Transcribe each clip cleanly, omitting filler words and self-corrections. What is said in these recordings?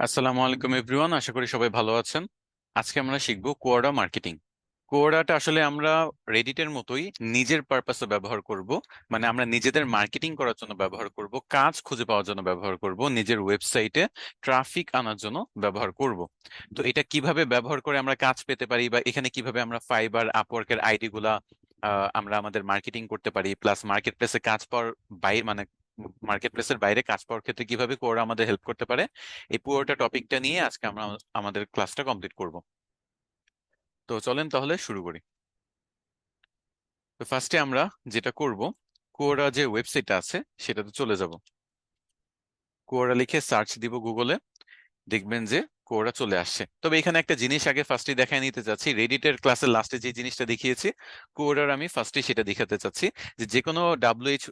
আসসালামু আলাইকুম এভরিওয়ান, আশা করি সবাই ভালো আছেন। আজকে আমরা শিখবো কোয়াডা মার্কেটিং। কোয়াডাটা আসলে আমরা রেডিটের মতোই নিজের পারপাসে ব্যবহার করব। মানে আমরা নিজেদের মার্কেটিং করার জন্য ব্যবহার করব, কাজ খুঁজে পাওয়ার জন্য ব্যবহার করব, নিজের ওয়েবসাইটে ট্রাফিক আনার জন্য ব্যবহার করব। তো এটা কিভাবে ব্যবহার করে আমরা কাজ পেতে পারি, বা এখানে কিভাবে আমরা ফাইবার আপওয়ার্কের আইডি গুলা আমরা আমাদের মার্কেটিং করতে পারি, প্লাস মার্কেট প্লেসে কাজ পাওয়ার বাইরে, মানে মার্কেট প্লেসের বাইরে কাজ পাওয়ার ক্ষেত্রে কিভাবে কোরা আমাদের হেল্প করতে পারে, এই পুরোটা টপিকটা নিয়ে আজকে আমরা আমাদের ক্লাসটা কমপ্লিট করব। তো চলেন তাহলে শুরু করি। তো ফার্স্টে আমরা যেটা করব, কোরা যে ওয়েবসাইটটা আছে সেটাতে চলে যাব। কোরা লিখে সার্চ দিব গুগলে, দেখবেন যে কোরা চলে আসছে। তবে এখানে একটা জিনিস আগে ফার্স্টে দেখায় নিতে চাচ্ছি, রেডিটের ক্লাসের লাস্টে যে জিনিসটা দেখিয়েছি কোরার, আমি ফার্স্টে সেটা দেখাতে চাচ্ছি। যে যে কোনো ডাব্লিউএইচ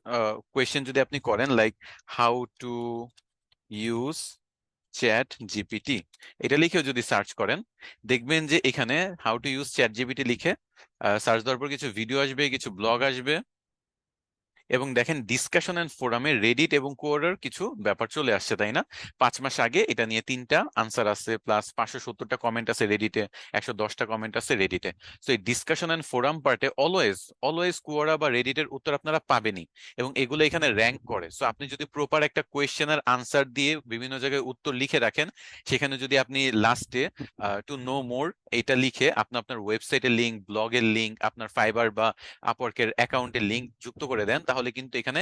কোয়েশ্চেন যদি আপনি করেন, like how to use chat GPT, এটা লিখেও যদি সার্চ করেন, দেখবেন যে এখানে how to use chat GPT লিখে সার্চ দেওয়ার পর কিছু ভিডিও আসবে, কিছু ব্লগ আসবে, এবং দেখেন ডিসকাশন এন্ড ফোরামে রেডিট এবং কোয়ারের কিছু ব্যাপার চলে আসছে, তাই না? 5 মাস আগে এটা নিয়ে 3টা আনসার আছে, প্লাস 570টা কমেন্ট আছে রেডিটে, 110টা কমেন্ট আছে রেডিটে। তো এই ডিসকাশন এন্ড ফোরাম পার্টে অলওয়েজ অলওয়েজ কোয়ারা বা রেডিটের উত্তর আপনারা পাবেনই, এবং এগুলো এখানে র্যাঙ্ক করে। সো আপনি যদি প্রপার একটা কোয়েশ্চেনের আনসার দিয়ে বিভিন্ন জায়গায় উত্তর লিখে রাখেন, সেখানে যদি আপনি লাস্টে টু নো মোর এটা লিখে আপনি আপনার ওয়েবসাইটের লিঙ্ক, ব্লগের লিঙ্ক, আপনার ফাইবার বা আপওয়ার্কের অ্যাকাউন্টের লিংক যুক্ত করে দেন, তাহলে কিন্তু এখানে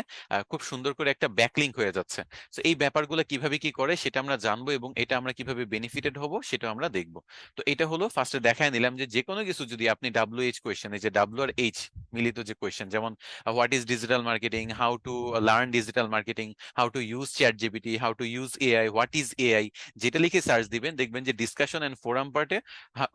খুব সুন্দর করে একটা ব্যাকলিঙ্ক হয়ে যাচ্ছে। তো এই ব্যাপারগুলো কিভাবে কি করে সেটা আমরা জানবো, এবং এটা আমরা কিভাবে বেনিফিটেড হব সেটা আমরা দেখবো। তো এটা হলো ফার্স্টে দেখায় নিলাম যে যে কোনো কিছু যদি আপনি ডাব্লিউ এইচ কোয়েশ্চেন, এই যে ডাব্লিউ আর এইচ মিলিত যে কোয়েশ্চেন, যেমন what is digital marketing, how to learn digital marketing, how to use chat GPT, how to use AI, what is AI, যেটা লিখে সার্চ দিবেন, দেখবেন যে ডিসকাশন এন্ড ফোরাম পার্টে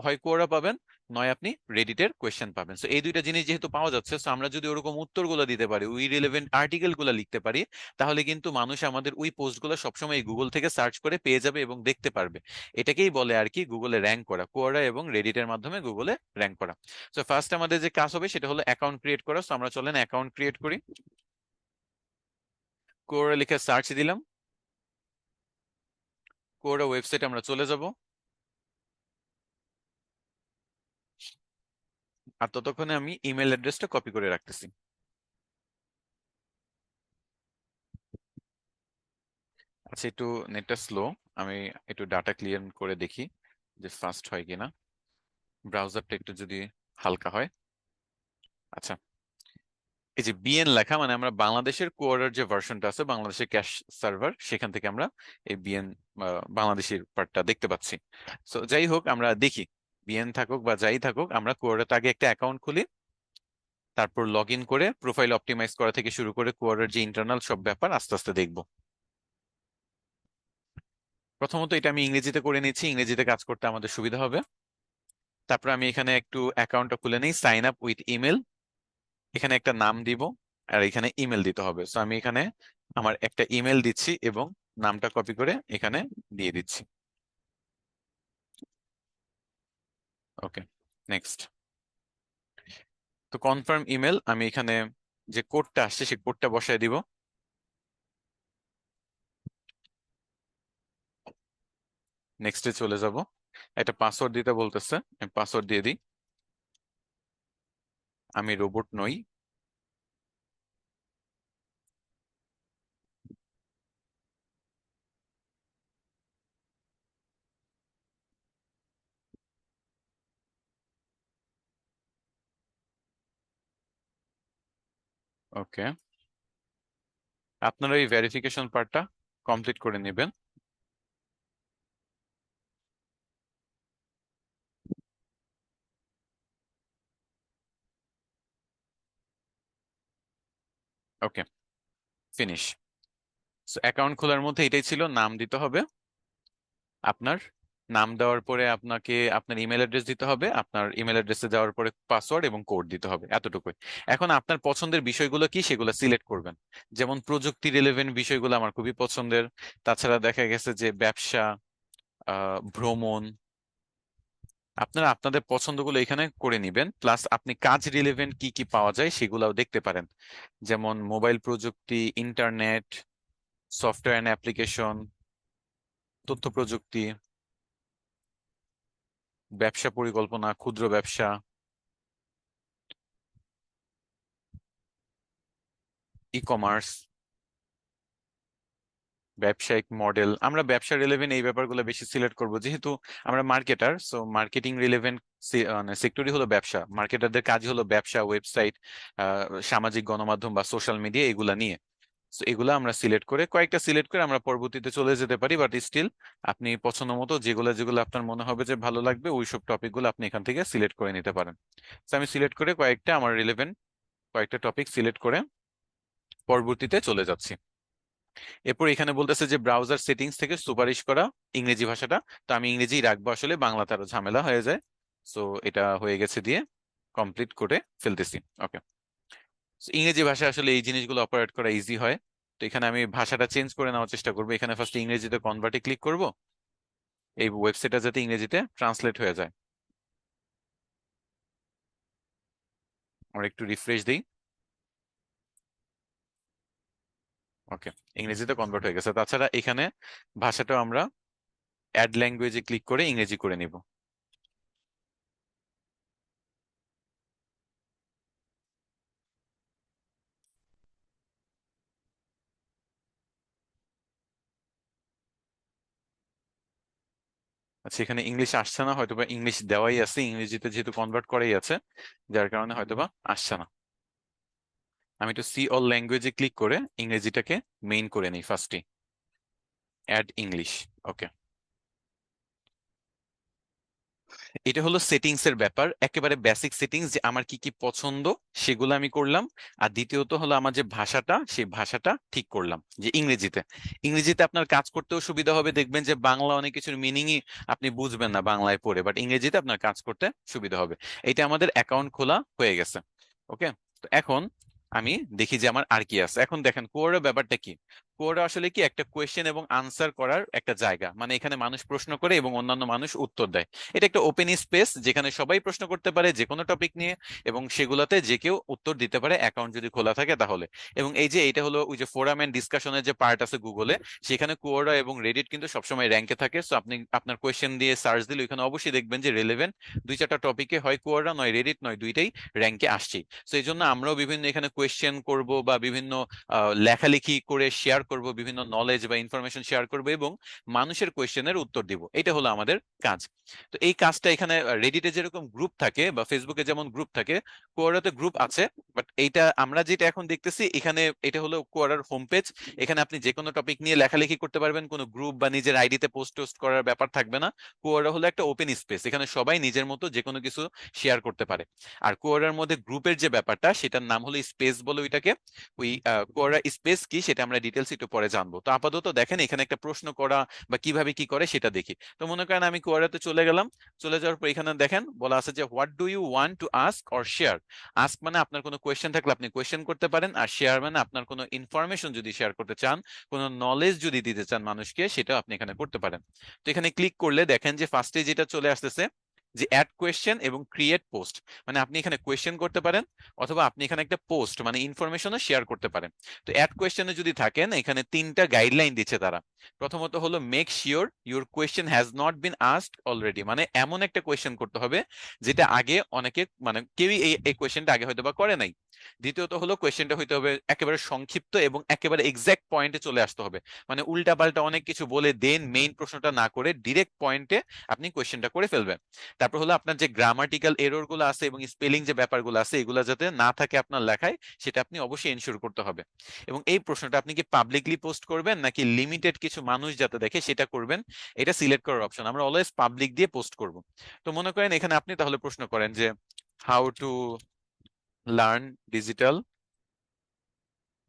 হয় কোরা পাবেন, নয় আপনি রেডিটের কোয়েশ্চেন পাবেন। সো এই দুইটা জিনিস যেহেতু পাওয়া যাচ্ছে, সো আমরা যদি ওরকম উত্তরগুলো দিতে পারি, ওই রিলেভেন্ট আর্টিকেল গুলো লিখতে পারি, তাহলে কিন্তু মানুষ আমাদের ওই পোস্টগুলো সবসময় গুগল থেকে সার্চ করে পেয়ে যাবে এবং দেখতে পারবে। এটাকেই বলে আর কি গুগলে র্যাঙ্ক করা, কোয়ারা এবং রেডিটের মাধ্যমে গুগলে র্যাঙ্ক করা। সো ফার্স্ট আমাদের যে কাজ হবে সেটা হলো অ্যাকাউন্ট ক্রিয়েট করা। সো আমরা চলেন অ্যাকাউন্ট ক্রিয়েট করি। কোয়ারা লিখে সার্চ দিলাম, কোয়ারা ওয়েবসাইট আমরা চলে যাব। আর ততক্ষণে আমি ইমেল অ্যাড্রেসটা কপি করে রাখতেছি। আচ্ছা, একটু নেটটা স্লো, আমি একটু ডাটা ক্লিয়ার করে দেখি যে ফাস্ট হয় কিনা, ব্রাউজারটা একটু যদি হালকা হয়। আচ্ছা, এই যে বিএন লেখা, মানে আমরা বাংলাদেশের কোয়ারের যে ভার্সনটা আছে, বাংলাদেশের ক্যাশ সার্ভার, সেখান থেকে আমরা এই বিএন বাংলাদেশের পার্টটা দেখতে পাচ্ছি। সো যাই হোক, আমরা দেখি, বিএন থাকুক বা যাই থাকুক, আমরা কোয়ারের আগে একটা অ্যাকাউন্ট খুলি, তারপর লগ ইন করে প্রোফাইল অপটিমাইজ করা থেকে শুরু করে কোয়ারের যে ইন্টারনাল সব ব্যাপার আস্তে আস্তে দেখবো। প্রথমত এটা আমি ইংরেজিতে করে নিচ্ছি, ইংরেজিতে কাজ করতে আমাদের সুবিধা হবে। তারপর আমি এখানে একটু অ্যাকাউন্টটা খুলে নিই, সাইন আপ উইথ ইমেল, এখানে একটা নাম দিব, আর এখানে ইমেল দিতে হবে। সো আমি এখানে আমার একটা ইমেল দিচ্ছি এবং নামটা কপি করে এখানে দিয়ে দিচ্ছি। ওকে, নেক্সট। তো কনফার্ম ইমেল, আমি এখানে যে কোডটা আসছে সেই কোডটা বসায় দিব। নেক্সটে চলে যাব, একটা পাসওয়ার্ড দিতে বলতেছে, আমি পাসওয়ার্ড দিয়ে দিই। আমি রোবট নই। ওকে, আপনারা এই ভেরিফিকেশন পার্টটা কমপ্লিট করে নেবেন। ওকে, ফিনিশ। অ্যাকাউন্ট খোলার মধ্যে এটাই ছিল, নাম দিতে হবে আপনার। নাম দেওয়ার পরে আপনাকে আপনার ইমেল অ্যাড্রেস দিতে হবে, আপনার ইমেল অ্যাড্রেসে যাওয়ার পরে পাসওয়ার্ড এবং কোড দিতে হবে, এতটুকুই। এখন আপনার পছন্দের বিষয়গুলো কি সেগুলো সিলেক্ট করবেন। যেমন প্রযুক্তি রিলেভেন্ট বিষয়গুলো আমার খুবই পছন্দের। তাছাড়া দেখা গেছে যে ব্যবসা, ভ্রমণ, আপনারা আপনাদের পছন্দগুলো এখানে করে নিবেন। প্লাস আপনি কাজ রিলেভেন্ট কি কি পাওয়া যায় সেগুলোও দেখতে পারেন, যেমন মোবাইল প্রযুক্তি, ইন্টারনেট, সফটওয়্যার অ্যান্ড অ্যাপ্লিকেশন, তথ্য প্রযুক্তি, ব্যবসা পরিকল্পনা, ক্ষুদ্র ব্যবসা, ই কমার্স, ব্যবসায়িক মডেল। আমরা ব্যবসা রিলেভেন্ট এই ব্যাপারগুলো বেশি সিলেক্ট করব, যেহেতু আমরা মার্কেটার। সো মার্কেটিং রিলেভেন্ট মানে সেক্টরই হলো ব্যবসা। মার্কেটারদের কাজ হলো ব্যবসা, ওয়েবসাইট, সামাজিক গণমাধ্যম বা সোশ্যাল মিডিয়া এগুলা নিয়ে। তো এগুলো আমরা সিলেক্ট করে, কয়েকটা সিলেক্ট করে আমরা পরবর্তীতে চলে যেতে পারি, বাট স্টিল আপনি পছন্দ মতো যেগুলো যেগুলো আপনার মনে হবে যে ভালো লাগবে ওই সব টপিকগুলো আপনি এখান থেকে সিলেক্ট করে নিতে পারেন। তো আমি সিলেক্ট করে কয়েকটা আমার রিলেভেন্ট কয়েকটা টপিক সিলেক্ট করে পরবর্তীতে চলে যাচ্ছি। এরপর এখানে বলতেছে যে ব্রাউজার সেটিংস থেকে সুপারিশ করা ইংরেজি ভাষাটা। তো আমি ইংরেজি রাখবো, আসলে বাংলাতে আরো ঝামেলা হয়ে যায়। সো এটা হয়ে গেছে দিয়ে কমপ্লিট করে ফেলতেছি। ওকে, ইংরেজি ভাষা আসলে এই জিনিসগুলো অপারেট করা ইজি হয়। তো এখানে আমি ভাষাটা চেঞ্জ করে নেওয়ার চেষ্টা করবো। এখানে ফার্স্ট ইংরেজিতে কনভার্টে ক্লিক করব, এই ওয়েবসাইটটা যাতে ইংরেজিতে ট্রান্সলেট হয়ে যায়। আমরা একটু রিফ্রেশ দিই। ওকে, ইংরেজিতে কনভার্ট হয়ে গেছে। তাছাড়া এখানে ভাষাটাও আমরা অ্যাড ল্যাঙ্গুয়েজে ক্লিক করে ইংরেজি করে নিব। আচ্ছা, এখানে ইংলিশ আসছে না, হয়তোবা ইংলিশ দেওয়াই আছে, ইংরেজিতে যেহেতু কনভার্ট করাই আছে, যার কারণে হয়তোবা আসছে না। আমি একটু সি অল ল্যাঙ্গুয়েজে ক্লিক করে ইংরেজিটাকে মেইন করে নিই ফার্স্টে, অ্যাড ইংলিশ। ওকে, এটা হলো সেটিংস এর ব্যাপার, একেবারে বেসিক সেটিংস, যে আমার কি কি পছন্দ সেগুলো আমি করলাম। আর দ্বিতীয়ত হলো আমার যে ভাষাটা, সেই ভাষাটা ঠিক করলাম যে ইংরেজিতে। ইংরেজিতে আপনার কাজ করতেও সুবিধা হবে, দেখবেন যে বাংলা অনেক কিছুর মিনিংই আপনি বুঝবেন না বাংলায় পড়ে, বাট ইংরেজিতে আপনার কাজ করতে সুবিধা হবে। এটা আমাদের অ্যাকাউন্ট খোলা হয়ে গেছে। ওকে, তো এখন আমি দেখি যে আমার আর কি আছে। এখন দেখেন কোয়ারের ব্যাপারটা কি। কোয়ারা আসলে কি একটা কোয়েশ্চেন এবং আনসার করার একটা জায়গা, মানে এখানে মানুষ প্রশ্ন করে এবং অন্যান্য মানুষ উত্তর দেয়। এটা একটা ওপেন স্পেস যেখানে সবাই প্রশ্ন করতে পারে যে কোনো টপিক নিয়ে, এবং সেগুলোতে যে কেউ উত্তর দিতে পারে অ্যাকাউন্ট যদি খোলা থাকে তাহলে। এবং এই যে এটা হলো ওই যে ফোরাম এন্ড ডিসকাশনের যে পার্ট আছে গুগলে, সেখানে কোয়ারা এবং রেডিট কিন্তু সবসময় র্যাঙ্কে থাকে। সো আপনি আপনার কোয়েশ্চেন দিয়ে সার্চ দিলে ওইখানে অবশ্যই দেখবেন যে রিলেভেন্ট দুই চারটা টপিকে হয় কোয়ারা নয় রেডিট নয় দুইটাই র্যাঙ্কে আসছে। তো এই জন্য আমরাও বিভিন্ন এখানে কোয়েশ্চেন করব বা বিভিন্ন লেখালেখি করে শেয়ার করব, বিভিন্ন নলেজ বা ইনফরমেশন শেয়ার করব এবং মানুষের কোয়েশ্চেনের উত্তর দিব। এটা হলো আমাদের কাজ। তো এই কাজটা এখানে রেডিটে যেরকম গ্রুপ থাকে বা ফেসবুকে যেমন গ্রুপ থাকে, কোয়ারাতে গ্রুপ আছে। বাট এইটা আমরা যেটা এখন দেখতেছি এখানে, এটা হলো কোয়ারার হোম পেজ। এখানে আপনি যে কোনো টপিক নিয়ে লেখালেখি করতে পারবেন, কোনো গ্রুপ বা নিজের আইডিতে পোস্ট টোস্ট করার ব্যাপার থাকবে না। কোয়ারা হলো একটা ওপেন স্পেস, এখানে সবাই নিজের মতো যে কোনো কিছু শেয়ার করতে পারে। আর কোয়ারার মধ্যে গ্রুপের যে ব্যাপারটা, সেটার নাম হলো স্পেস বলে ওইটাকে। ওই কোয়ারা স্পেস কি সেটা আমরা ডিটেলস একটু পরে জানবো। তো আপাতত দেখেন এখানে একটা প্রশ্ন করা বা কিভাবে কি করে সেটা দেখি। তো মনে করেন আমি কোয়ারাতে চলে গেলাম। চলে যাওয়ার পর এখানে দেখেন বলা আছে যে what do you want to ask or share. Ask মানে আপনার কোনো কোয়েশ্চেন থাকলে আপনি কোয়েশ্চেন করতে পারেন, আর শেয়ার মানে আপনার কোনো ইনফরমেশন যদি শেয়ার করতে চান, কোনো নলেজ যদি দিতে চান মানুষকে, সেটাও আপনি এখানে করতে পারেন। তো এখানে ক্লিক করলে দেখেন যে ফার্স্টে যেটা চলে আসতেছে যে অ্যাড কোয়েশ্চেন এবং ক্রিয়েট পোস্ট। মানে আপনি এখানে কোয়েশ্চেন করতে পারেন অথবা আপনি এখানে একটা পোস্ট মানে ইনফরমেশনও শেয়ার করতে পারেন। তো অ্যাড কোয়েশ্চেনে যদি থাকেন, এখানে তিনটা গাইডলাইন দিচ্ছে তারা। প্রথমত হলো make sure your question has not been asked already, মানে এমন একটা কোয়েশ্চেন করতে হবে যেটা আগে অনেকে মানে কেউই এই কোয়েশ্চেনটা আগে হয়তো বা করে নাই। দ্বিতীয়ত হলো কোয়েশ্চেনটা হইতে হবে একেবারে সংক্ষিপ্ত এবং একেবারে এক্সাক্ট পয়েন্টে চলে আসতে হবে। মানে উল্টা পাল্টা অনেক কিছু বলে দেন মেইন প্রশ্নটা না করে ডিরেক্ট পয়েন্টে আপনি কোয়েশ্চেনটা করে ফেলবেন। তারপর হলো আপনার যে গ্রামাটিক্যাল এরর গুলো আছে এবং স্পেলিং যে ব্যাপারগুলো আছে এগুলো যাতে না থাকে আপনার লেখায়, সেটা আপনি অবশ্যই এনশিওর করতে হবে। এবং এই প্রশ্নটা আপনি কি পাবলিকলি পোস্ট করবেন নাকি লিমিটেড কিছু মানুষ যাতে দেখে সেটা করবেন, এটা সিলেক্ট করার অপশন। আমরা অলওয়েজ পাবলিক দিয়ে পোস্ট করব। তো মনে করেন এখানে আপনি তাহলে প্রশ্ন করেন যে how to learn digital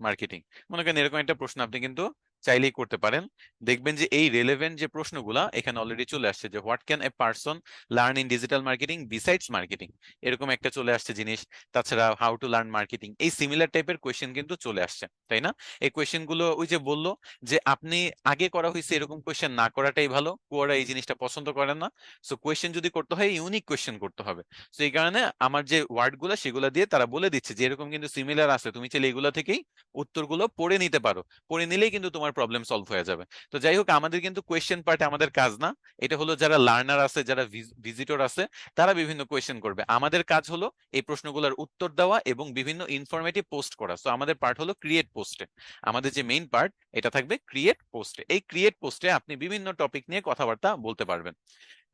marketing. মনে করেন এরকম একটা প্রশ্ন আপনি কিন্তু চাইলেই করতে পারেন। দেখবেন যে এই রেলেভেন্ট যে প্রশ্নগুলা এখানে অলরেডি চলে আসছে, যে what can a person learn in digital marketing besides marketing, এরকম একটা চলে আসছে জিনিস। তাছাড়া হাউ টু লার্ন মার্কেটিং, এই সিমিলার টাইপের কোয়েশ্চেন কিন্তু চলে আসছে, তাই না? এই কোয়েশ্চেন গুলো ওই যে বললো যে আপনি আগে করা হয়েছে এরকম কোয়েশ্চেন না করাটাই ভালো, কুয়ারা এই জিনিসটা পছন্দ করে না। সো কোয়েশ্চেন যদি করতে হয় ইউনিক কোয়েশ্চেন করতে হবে। তো এই কারণে আমার যে ওয়ার্ড গুলা সেগুলো দিয়ে তারা বলে দিচ্ছে যে এরকম কিন্তু সিমিলার আছে, তুমি চাইলে এগুলো থেকেই উত্তরগুলো পড়ে নিতে পারো। পড়ে নিলেই কিন্তু তোমার তোমার প্রবলেম সলভ হয়ে যাবে। তো যাই হোক, আমাদের কিন্তু কোয়েশ্চেন পার্ট আমাদের কাজ না। এটা হলো যারা লার্নার আছে, যারা ভিজিটর আছে, তারা বিভিন্ন কোয়েশ্চেন করবে। আমাদের কাজ হলো এই প্রশ্নগুলোর উত্তর দেওয়া এবং বিভিন্ন ইনফরমেটিভ পোস্ট করা। সো আমাদের পার্ট হলো ক্রিয়েট পোস্টে। আমাদের যে মেইন পার্ট, এটা থাকবে ক্রিয়েট পোস্টে। এই ক্রিয়েট পোস্টে আপনি বিভিন্ন টপিক নিয়ে কথাবার্তা বলতে পারবেন।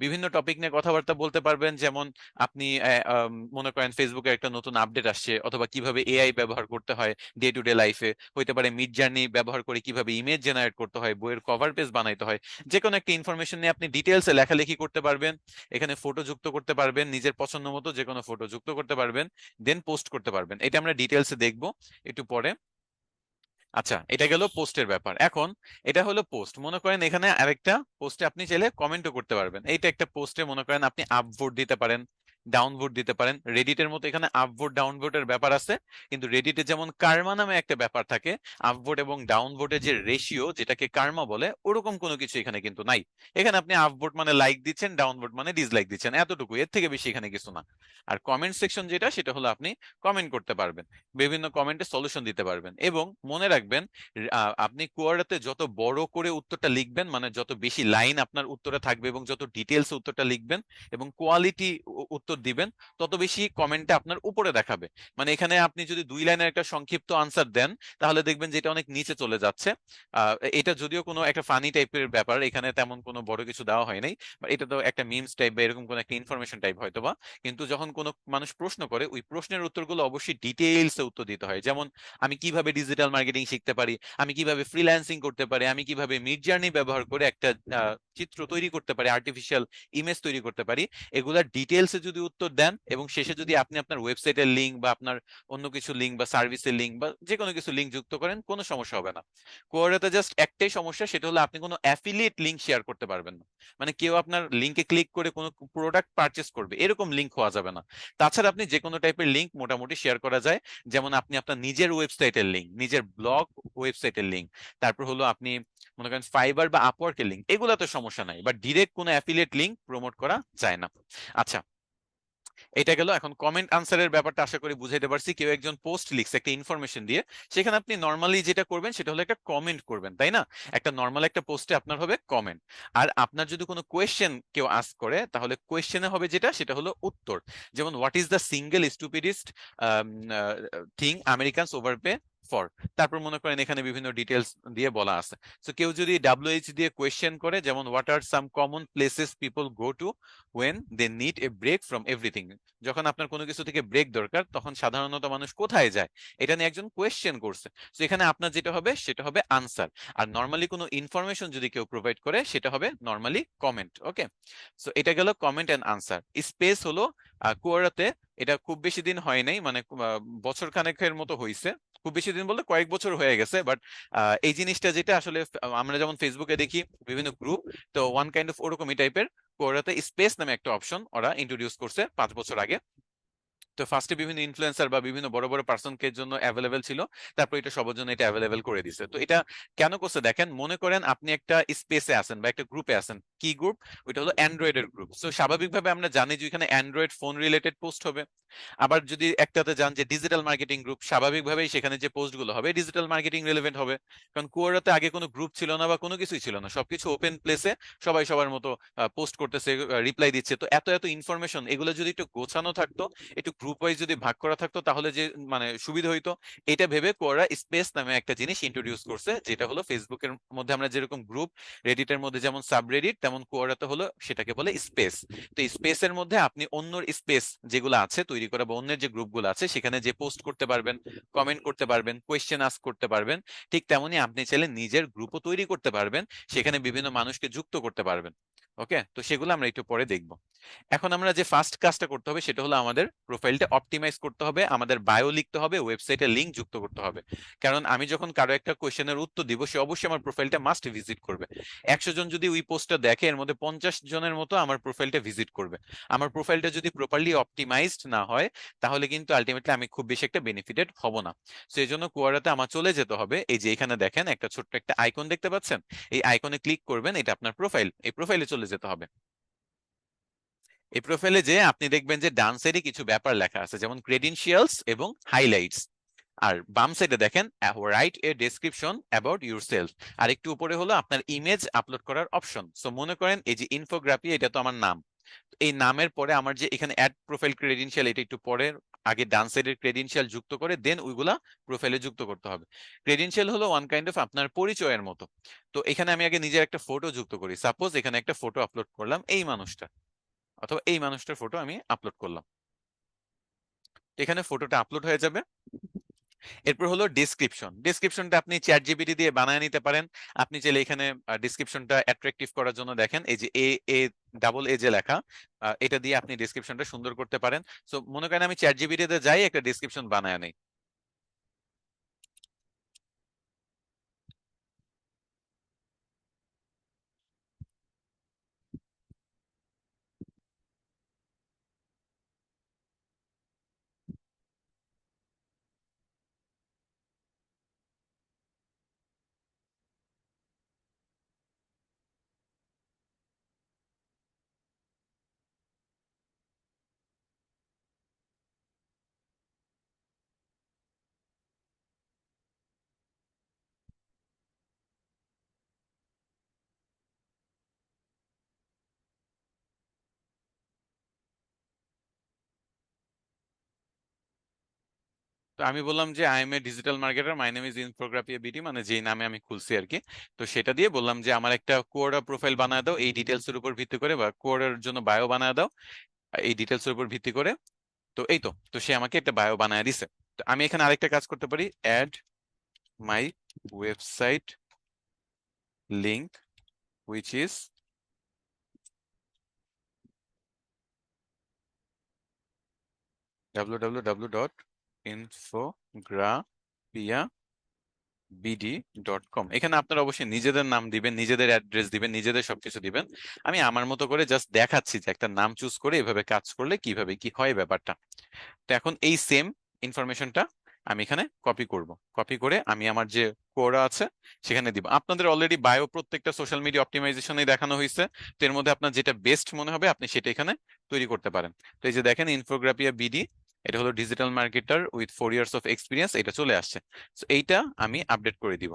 বিভিন্ন টপিক নিয়ে কথাবার্তা বলতে পারবেন, যেমন আপনি মনে করেন ফেসবুকে একটা নতুন আপডেট আসছে, অথবা কিভাবে এআই ব্যবহার করতে হয় ডে টু ডে লাইফে, হইতে পারে মিড জার্নি ব্যবহার করে কিভাবে ইমেজ জেনারেট করতে হয়, বইয়ের কভার পেজ বানাইতে হয়। যে কোনো একটা ইনফরমেশন নিয়ে আপনি ডিটেলসে লেখালেখি করতে পারবেন। এখানে ফটো যুক্ত করতে পারবেন, নিজের পছন্দ মতো যে কোনো ফটো যুক্ত করতে পারবেন, দেন পোস্ট করতে পারবেন। এটা আমরা ডিটেলসে দেখবো একটু পরে। আচ্ছা, এটা গেল পোস্টের ব্যাপার। এখন এটা হলো পোস্ট। মনে করেন এখানে আরেকটা পোস্টে আপনি চাইলে কমেন্টও করতে পারবেন। এইটা একটা পোস্টে মনে করেন আপনি আপ ভোট দিতে পারেন, ডাউন ভোট দিতে পারেন। রেডিটের মতো এখানে আপ ভোট ডাউন ভোটের ব্যাপার আছে, কিন্তু রেডিটে যেমন কার্মা নামে একটা ব্যাপার থাকে, আপ ভোট এবং ডাউন ভোটের যে রেশিও, যেটাকে কার্মা বলে, ওরকম কোনো কিছু এখানে কিন্তু নাই। এখানে আপনি আপ ভোট মানে লাইক দিচ্ছেন, ডাউন ভোট মানে ডিসলাইক দিচ্ছেন, এতটুকু, এর থেকে বেশি এখানে কিছু না। আর কমেন্ট সেকশন যেটা, সেটা হলো আপনি কমেন্ট করতে পারবেন, বিভিন্ন কমেন্টে সলিউশন দিতে পারবেন। এবং মনে রাখবেন, আপনি কুয়ারাতে যত বড় করে উত্তরটা লিখবেন, মানে যত বেশি লাইন আপনার উত্তরে থাকবে এবং যত ডিটেলস উত্তরটা লিখবেন এবং কোয়ালিটি উত্তর দিবেন, তত বেশি কমেন্টটা আপনার উপরে দেখাবে। মানে এখানে আপনি যদি 2 লাইনের একটা সংক্ষিপ্ত আনসার দেন, তাহলে দেখবেন যে এটা অনেক নিচে চলে যাচ্ছে। এটা যদিও কোনো একটা ফানি টাইপের ব্যাপার, এখানে তেমন কোনো বড় কিছু দেওয়া হয় নাই, বা এটা তো একটা মিমস টাইপ বা এরকম কোনো একটা ইনফরমেশন টাইপ হয়তো বা। কিন্তু যখন কোনো মানুষ প্রশ্ন করে, ওই প্রশ্নের উত্তরগুলো অবশ্যই ডিটেইলসে উত্তর দিতে হয়। যেমন আমি কিভাবে ডিজিটাল মার্কেটিং শিখতে পারি, আমি কিভাবে ফ্রিল্যান্সিং করতে পারি, আমি কিভাবে মিড জার্নি ব্যবহার করে একটা চিত্র তৈরি করতে পারি, আর্টিফিশিয়াল ইমেজ তৈরি করতে পারি। এগুলার ডিটেলসে যদি উত্তর দেন এবং শেষে যদি আপনি আপনার ওয়েবসাইটের লিঙ্ক বা আপনার অন্য কিছু লিঙ্ক বা সার্ভিসের লিঙ্ক বা যে কোনো কিছু লিঙ্ক যুক্ত করেন, কোনো সমস্যা হবে না। কোয়ারাতে জাস্ট একটাই সমস্যা, সেটা হলো আপনি কোনো অ্যাফিলিয়েট লিঙ্ক শেয়ার করতে পারবেন না। মানে কেউ আপনার লিঙ্কে ক্লিক করে কোনো প্রোডাক্ট পারচেস করবে, এরকম লিঙ্ক হওয়া যাবে না। তাছাড়া আপনি যে কোনো টাইপের লিঙ্ক মোটামুটি শেয়ার করা যায়। যেমন আপনি আপনার নিজের ওয়েবসাইটের লিঙ্ক, নিজের ব্লগ ওয়েবসাইটের লিঙ্ক, তারপর হলো আপনি মনে করেন ফাইবার বা আপওয়ার্কের লিঙ্ক, এগুলা তো সমস্যা নাই, বাট ডিরেক্ট কোনো অ্যাফিলিয়েট লিঙ্ক প্রমোট করা যায় না। আচ্ছা, এটা গেল। এখন কমেন্ট আনসারের ব্যাপারটা আশা করি বুঝাইতে পারছি। কেউ একজন পোস্ট লিখছে একটা ইনফরমেশন দিয়ে, সেখানে আপনি নর্মালি যেটা করবেন সেটা হলো একটা কমেন্ট করবেন, তাই না? একটা নর্মাল একটা পোস্টে আপনার হবে কমেন্ট। আর আপনার যদি কোনো কোয়েশ্চেন কেউ আস্ক করে, তাহলে কোয়েশ্চেনে হবে যেটা, সেটা হলো উত্তর। যেমন what is the single stupidest thing Americans overpay for. তারপর মনে করেন এখানে বিভিন্ন ডিটেলস দিয়ে বলা আছে। তো কেউ যদি ডাব্লিউএইচ দিয়ে কোয়েশ্চেন করে, যেমন what are some common places people go to when they need a break from everything, যখন আপনার কোনো কিছু থেকে ব্রেক দরকার, তখন সাধারণত মানুষ কোথায় যায়, এটা নিয়ে একজন কোয়েশ্চেন করছে। তো এখানে আপনার যেটা হবে সেটা হবে আনসার। আর নর্মালি কোনো ইনফরমেশন যদি কেউ প্রোভাইড করে, সেটা হবে নর্মালি কমেন্ট। ওকে, সো এটা গেল কমেন্ট এন্ড আনসার। স্পেস হলো কুয়ারাতে, এটা খুব বেশি দিন হয় নাই, মানে বছর খানেকের মতো হয়েছে। খুব বেশি দিন বলতে কয়েক বছর হয়ে গেছে, বাট এই জিনিসটা যেটা আসলে আমরা যেমন ফেসবুকে দেখি বিভিন্ন গ্রুপ, তো ওয়ান কাইন্ড অফ ওরকমই টাইপের। কোরাতে স্পেস নামে একটা অপশন ওরা ইন্ট্রোডিউস করছে 5 বছর আগে। তো ফার্স্টে বিভিন্ন ইনফ্লুয়েন্সার বা বিভিন্ন বড় বড় পার্সনকে জন্য অ্যাভেলেবেল ছিল, তারপর এটা সবার জন্য এটা অ্যাভেলেবেল করে দিছে। তো এটা কেন করছে দেখেন, মনে করেন আপনি একটা স্পেসে আছেন বা একটা গ্রুপে আছেন, কি গ্রুপ? ওইটা হলো অ্যান্ড্রয়েডের গ্রুপ। তো স্বাভাবিকভাবে আমরা জানি যে এখানে অ্যান্ড্রয়েড ফোন রিলেটেড পোস্ট হবে। আবার যদি একটাতে যান যে ডিজিটাল মার্কেটিং গ্রুপ, স্বাভাবিকভাবেই সেখানে যে পোস্টগুলো হবে ডিজিটাল মার্কেটিং রিলেভেন্ট হবে। কারণ কুয়ারাতে আগে কোনো গ্রুপ ছিল না বা কোনো কিছুই ছিল না, সবকিছু ওপেন প্লেসে, সবাই সবার মতো পোস্ট করতেছে, রিপ্লাই দিচ্ছে। তো এত এত ইনফরমেশন, এগুলো যদি একটু গোছানো থাকতো, একটু গ্রুপ ওয়াইজ যদি ভাগ করা থাকতো, তাহলে যে মানে সুবিধা হইতো। এটা ভেবে কোরা স্পেস নামে একটা জিনিস ইন্ট্রোডিউস করছে, যেটা হলো ফেসবুকের মধ্যে আমরা যেরকম গ্রুপ, রেডিটের মধ্যে যেমন সাবরেডিট, তেমন কোরাতে হলো সেটাকে বলে স্পেস। তো স্পেসের মধ্যে আপনি অন্যর স্পেস যেগুলো আছে তৈরি করা, বা অন্যের যে গ্রুপগুলো আছে সেখানে যে পোস্ট করতে পারবেন, কমেন্ট করতে পারবেন, কোয়েশ্চেন আস্ক করতে পারবেন। ঠিক তেমনি আপনি চাইলে নিজের গ্রুপও তৈরি করতে পারবেন, সেখানে বিভিন্ন মানুষকে যুক্ত করতে পারবেন। ওকে, তো সেগুলো আমরা একটু পরে দেখবো। এখন আমরা যে ফার্স্ট কাজটা করতে হবে সেটা হলো আমাদের প্রোফাইলটা অপটিমাইজ করতে হবে, আমাদের বায়ো লিখতে হবে, ওয়েবসাইটে লিংক যুক্ত করতে হবে। কারণ আমি যখন কারো একটা কোয়েশ্চেনের উত্তর দিব, সে অবশ্যই আমার প্রোফাইলটা মাস্ট ভিজিট করবে। 100 জন যদি ওই পোস্টটা দেখে, এর মধ্যে 50 জনের মতো আমার প্রোফাইলটা ভিজিট করবে। আমার প্রোফাইলটা যদি প্রপারলি অপটিমাইজড না হয়, তাহলে কিন্তু আলটিমেটলি আমি খুব বেশি একটা বেনিফিটেড হব না। তো এই জন্য কুয়ারাতে আমার চলে যেতে হবে, এই যে এখানে দেখেন একটা ছোট্ট একটা আইকন দেখতে পাচ্ছেন, এই আইকনে ক্লিক করবেন, এটা আপনার প্রোফাইল, এই প্রোফাইলে চলে যেতে হবে। এই প্রোফাইলে যে আপনি দেখবেন যে ডান সাইডে কিছু ব্যাপার লেখা আছে, যেমন ক্রেডেনশিয়ালস এবং হাইলাইটস। আর বাম সাইডে দেখেন write a description about your self, আর একটু উপরে হলো আপনার ইমেজ আপলোড করার অপশন। সো মনে করেন এই যে ইনফোগ্রাফি, এটা তো আমার নাম, এই নামের পরে আমার যে এখানে অ্যাড প্রোফাইল ক্রেডেনশিয়াল, এটা একটু পরে, আগে ডান সাইডের ক্রেডেনশিয়াল যুক্ত করে দেন ওইগুলা প্রোফাইলে যুক্ত করতে হবে। ক্রেডেনশিয়াল হলো ওয়ান কাইন্ড অফ আপনার পরিচয়ের মতো। তো এখানে আমি আগে নিজের একটা ফটো যুক্ত করি, সাপোজ এখানে একটা ফটো আপলোড করলাম এই মানুষটা, অথবা এই মানুষটার ফটো আমি আপলোড করলাম, এখানে ফটোটা আপলোড হয়ে যাবে। এরপর হলো ডিসক্রিপশন। ডিসক্রিপশনটা আপনি চ্যাট জিপিটি দিয়ে বানায় নিতে পারেন। আপনি চাইলে এখানে ডিসক্রিপশনটা অ্যাট্রাকটিভ করার জন্য দেখেন এই যে এ এ ডাবল এ যে লেখা, এটা দিয়ে আপনি ডিসক্রিপশনটা সুন্দর করতে পারেন। সো মনে করেন আমি চ্যাট জিপিটিতে যাই একটা ডিসক্রিপশন বানায় নেই। তো আমি বললাম যে I am a digital marketer, my name is Infographia BD, মানে যেই নামে আমি খুলছি আর কি। তো সেটা দিয়ে বললাম যে আমার একটা কোয়াডা প্রোফাইল বানায় দাও এই ডিটেলস এর উপর ভিত্তি করে, বা কোয়াডার জন্য বায়ো বানায় দাও এই ডিটেলস এর উপর ভিত্তি করে। তো এই তো, তো সে আমাকে একটা বায়ো বানায় দিছে। তো আমি এখানে আরেকটা কাজ করতে পারি, add my website link which is www.infographia.bd.com। এখানে আপনারা অবশ্যই নিজেদের নাম দিবেন, নিজেদের অ্যাড্রেস দিবেন, নিজেদের সবকিছু দিবেন। আমি আমার মতো করে জাস্ট দেখাচ্ছি যে একটা নাম চুজ করে এভাবে কাজ করলে কিভাবে কি হয় ব্যাপারটা। তো এখন এই সেম ইনফরমেশনটা আমি এখানে কপি করব। কপি করে আমি আমার যে কোরা আছে সেখানে দিব। আপনাদের অলরেডি বায়ো প্রত্যেকটা সোশ্যাল মিডিয়া অপটিমাইজেশনে দেখানো হয়েছে। তো এর মধ্যে আপনার যেটা বেস্ট মনে হবে আপনি সেটা এখানে তৈরি করতে পারেন। তো এই যে দেখেন ইনফোগ্রাফিয়া বিডি, এটা হলো digital marketer with 4 years of experience, এটা চলে আসছে। তো এইটা আমি আপডেট করে দিব।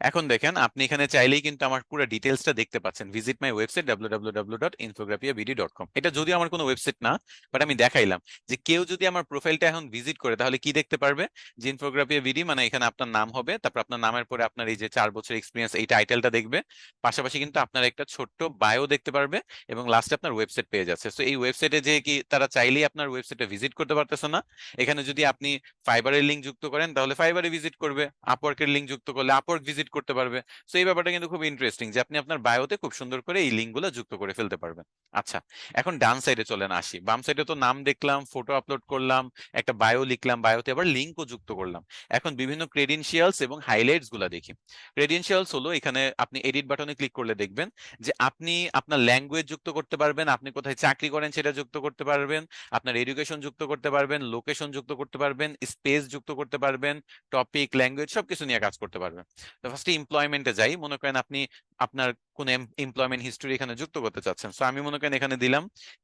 এখন দেখেন আপনি এখানে চাইলেই কিন্তু আমার পুরো ডিটেলসটা দেখতে পাচ্ছেন, ভিজিট মাই ওয়েবসাইট www.infographia.bd.com। এটা যদিও আমার কোনো ওয়েবসাইট না, বাট আমি দেখাইলাম যে কেউ যদি আমার প্রোফাইলটা এখন ভিজিট করে তাহলে কি দেখতে পারবে, যে ইনফোগ্রাফিয়া বিডি, মানে এখানে আপনার নাম হবে, তারপর আপনার নামের পরে আপনার এই যে 4 বছর এক্সপিরিয়েন্স এই টাইটেলটা দেখবে, পাশাপাশি কিন্তু আপনার একটা ছোট্ট বায়ো দেখতে পারবে, এবং লাস্টে আপনার ওয়েবসাইট পেয়ে যাচ্ছে। তো এই ওয়েবসাইটে যে কি তারা চাইলেই আপনার ওয়েবসাইটে ভিজিট করতে পারতেছে না। এখানে যদি আপনি ফাইবারের লিঙ্ক যুক্ত করেন তাহলে ফাইবারে ভিজিট করবে, আপওয়ার্কের লিঙ্ক যুক্ত করলে আপওয়ার্ক ভিজিট করতে পারবে। সো এই ব্যাপারটা কিন্তু খুব ইন্টারেস্টিং যে আপনি আপনার বায়োতে খুব সুন্দর করে এই লিঙ্কগুলো যুক্ত করে ফেলতে পারবেন। আচ্ছা, এখন ডান সাইডে চলেন আসি। বাম সাইডে তো নাম দেখলাম, ফটো আপলোড করলাম, একটা বায়ো লিখলাম, বায়োতে আবার লিঙ্কও যুক্ত করলাম। এখন বিভিন্ন ক্রেডেনশিয়ালস এবং হাইলাইটস গুলা দেখি। ক্রেডেনশিয়ালস হলো এখানে আপনি এডিট বাটনে ক্লিক করলে দেখবেন যে আপনি আপনার ল্যাঙ্গুয়েজ যুক্ত করতে পারবেন, আপনি কোথায় চাকরি করেন সেটা যুক্ত করতে পারবেন, আপনার এডুকেশন যুক্ত করতে পারবেন, লোকেশন যুক্ত করতে পারবেন, স্পেস যুক্ত করতে পারবেন, টপিক, ল্যাঙ্গুয়েজ সবকিছু নিয়ে কাজ করতে পারবেন। তো ফার্স্টে এমপ্লয়মেন্টে যাই। মনে করেন আপনি আপনার কোন এমপ্লয়মেন্ট হিস্টরি এখানে যুক্ত করতে চাচ্ছেন। সো আমি মনে করেন এখানে দিলাম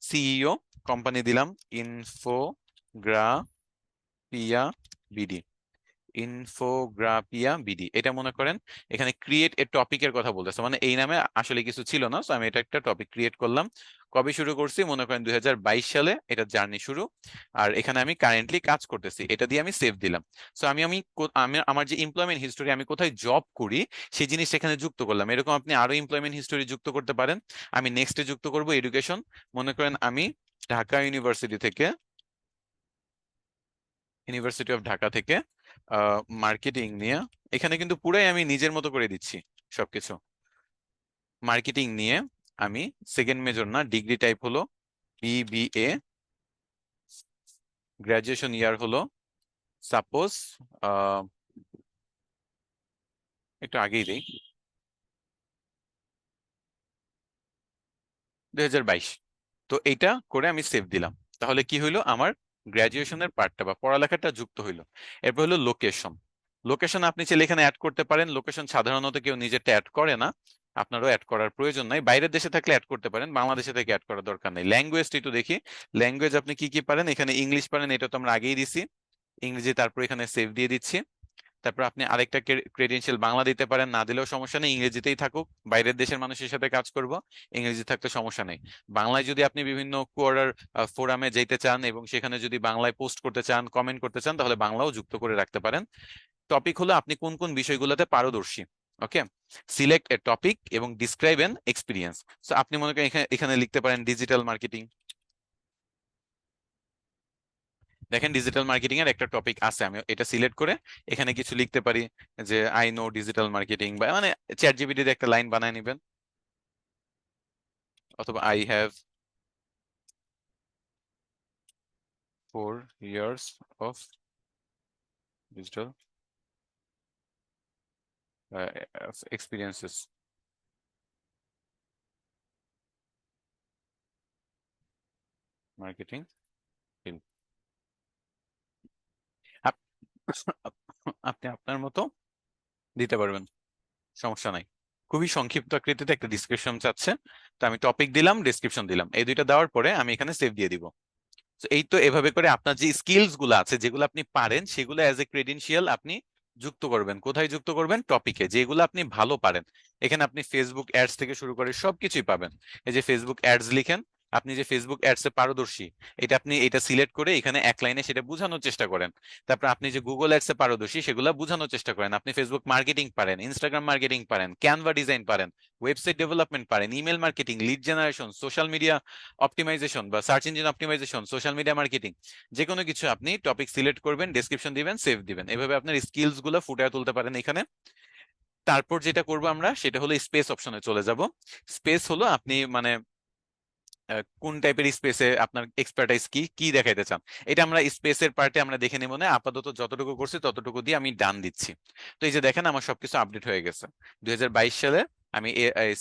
সিইও, কোম্পানি দিলাম ইনফোগ্রাফিয়া বিডি, ইনফোগ্রাফিয়া বিডি। এটা মনে করেন এখানে ক্রিয়েট এ টপিকের কথা বলতেছে, মানে এই নামে আসলে কিছু ছিল না। তো আমি এটা একটা টপিক ক্রিয়েট করলাম। কবে শুরু করছি, মনে করেন 2022 সালে এটা জার্নি শুরু। আর এখানে আমি কারেন্টলি কাজ করতেছি, এটা দিয়ে আমি সেভ দিলাম। সো আমি আমি আমি আমার যে এমপ্লয়মেন্ট হিস্টোরি, আমি কোথায় জব করি সেই জিনিস এখানে যুক্ত করলাম। এরকম আপনি আরো এমপ্লয়মেন্ট হিস্টোরি যুক্ত করতে পারেন। আমি নেক্সটে যুক্ত করব এডুকেশন। মনে করেন আমি ঢাকা ইউনিভার্সিটি থেকে, ইউনিভার্সিটি অফ ঢাকা থেকে মার্কেটিং নিয়ে, এখানে কিন্তু পুরাই আমি নিজের মতো করে দিচ্ছি সবকিছু। মার্কেটিং নিয়ে আমি সেকেন্ড মেজর না, ডিগ্রি টাইপ হলো বিবিএ, গ্রাজুয়েশন ইয়ার হলো সাপোজ একটু আগেই দিই, 2022। তো এইটা করে আমি সেভ দিলাম। তাহলে কি হইলো, আমার গ্রাজুয়েশনের পার্টটা বা পড়ালেখাটা যুক্ত হইলো। এরপর হলো লোকেশন। লোকেশন আপনি চাইলে এখানে অ্যাড করতে পারেন। লোকেশন সাধারণত কেউ নিজেরটা অ্যাড করে না। আপনারও অ্যাড করার প্রয়োজন নাই, বাইরের দেশে থাকলে অ্যাড করতে পারেন, বাংলাদেশে থেকে অ্যাড করার দরকার নেই। ল্যাঙ্গুয়েজটা একটু দেখি, ল্যাঙ্গুয়েজ আপনি কি কি পারেন। এখানে ইংলিশ পারেন, এটা তো আমরা আগেই দিছি ইংরেজি, তারপর এখানে সেভ দিয়ে দিচ্ছি। তারপর আপনি আরেকটা ক্রেডেনশিয়াল বাংলা দিতে পারেন, না দিলেও সমস্যা নেই, ইংরেজিতেই থাকুক, বাইরের দেশের মানুষের সাথে কাজ করব, ইংরেজি থাকতে সমস্যা নেই। বাংলায় যদি আপনি বিভিন্ন কোয়ার্টার ফোরামে যেতে চান এবং সেখানে যদি বাংলায় পোস্ট করতে চান, কমেন্ট করতে চান, তাহলে বাংলাও যুক্ত করে রাখতে পারেন। টপিক হলো আপনি কোন কোন বিষয়গুলোতে পারদর্শী। ওকে, সিলেক্ট এ টপিক এবং ডিসক্রাইব এন এক্সপিরিয়েন্স। সো আপনি মনে করেন এখানে এখানে লিখতে পারেন ডিজিটাল মার্কেটিং। দেখেন ডিজিটাল মার্কেটিং এর একটা টপিক আছে, আমি এটা সিলেক্ট করে এখানে কিছু লিখতে পারি, যে আই নো ডিজিটাল মার্কেটিং, বা মানে চ্যাট জিপিটি একটা লাইন বানায় নেবেন, অথবা I have 4 years of digital experiences marketing field. আপনি আপনার মতো দিতে পারবেন, সমস্যা নাই। খুবই সংক্ষিপ্ত আকৃতিতে একটা ডিসক্রিপশন চাচ্ছে, তো আমি টপিক দিলাম, ডিসক্রিপশন দিলাম, এই দুইটা দেওয়ার পরে আমি এখানে সেভ দিয়ে দিব। তো এই তো এভাবে করে আপনার যে স্কিলস গুলো আছে, যেগুলো আপনি পারেন, সেগুলো অ্যাজ এ ক্রেডেনশিয়াল আপনি যুক্ত করবেন। কোথায় যুক্ত করবেন? টপিকে, যেগুলো আপনি ভালো পারেন। এখানে আপনি ফেসবুক অ্যাডস থেকে শুরু করে সবকিছুই পাবেন। এই যে ফেসবুক অ্যাডস লিখেন, আপনি যে ফেসবুক অ্যাডস এ পারদর্শী, এটা আপনি এটা সিলেক্ট করে এখানে এক লাইনে সেটা বোঝানোর চেষ্টা করেন। তারপর আপনি যে গুগল অ্যাডস এ পারদর্শী, সেগুলো বোঝানোর চেষ্টা করেন। আপনি ফেসবুক মার্কেটিং পারেন, ইনস্টাগ্রাম মার্কেটিং পারেন, ক্যানভা ডিজাইন পারেন, ওয়েবসাইট ডেভেলপমেন্ট পারেন, email marketing, lead generation, social media optimization বা search engine optimization, social media marketing, যে কোনো কিছু আপনি টপিক সিলেক্ট করবেন, ডেসক্রিপশন দিবেন, সেভ দিবেন। এভাবে আপনার স্কিলস গুলো ফুটিয়ে তুলতে পারেন এখানে। তারপর যেটা করবো আমরা, সেটা হলো স্পেস অপশনে চলে যাব। স্পেস হলো আপনি মানে কোন টাইপের স্পেসে আপনার এক্সপার্টাইজ কি কি দেখাইতে চান। এটা আমরা স্পেসের পার্টে আমরা দেখে নেব না, আপাতত যতটুকু করছি ততটুকু দিয়ে আমি ডান দিচ্ছি। তো এই যে দেখেন আমার সবকিছু আপডেট হয়ে গেছে। 2022 সালে আমি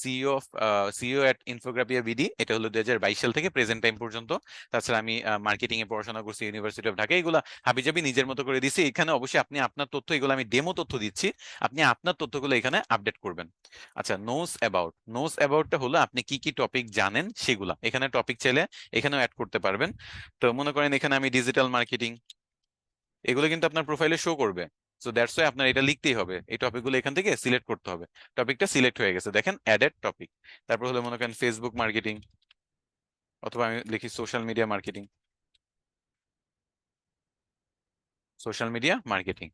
CEO of CEO at Infographia BD, এটা হলো 2022 সাল থেকে প্রেজেন্ট টাইম পর্যন্ত। তাছাড়া আমি মার্কেটিং এ পড়াশোনা করছি ইউনিভার্সিটি অফ ঢাকা। এগুলো হাবিজাবি নিজের মতো করে দিছি। এখানে অবশ্যই আপনি আপনার তথ্য, এগুলো আমি ডেমো তথ্য দিচ্ছি, আপনি আপনার তথ্যগুলো এখানে আপডেট করবেন। আচ্ছা, নোস অ্যাবাউট, নোস অ্যাবাউটটা হলো আপনি কি কি টপিক জানেন সেগুলা। এখানে টপিক চাইলে এখানেও অ্যাড করতে পারবেন। তো মনে করেন এখানে আমি ডিজিটাল মার্কেটিং, এগুলো কিন্তু আপনার প্রোফাইলে শো করবে। সো দ্যাটস ওয়াই আপনার এটা লিখতেই হবে, এই টপিকগুলো এখান থেকে সিলেক্ট করতে হবে। টপিকটা সিলেক্ট হয়ে গেছে, দেখেন অ্যাডেড টপিক। তারপর হলো মনে করেন ফেসবুক মার্কেটিং, অথবা আমি লিখি social media marketing, social media marketing.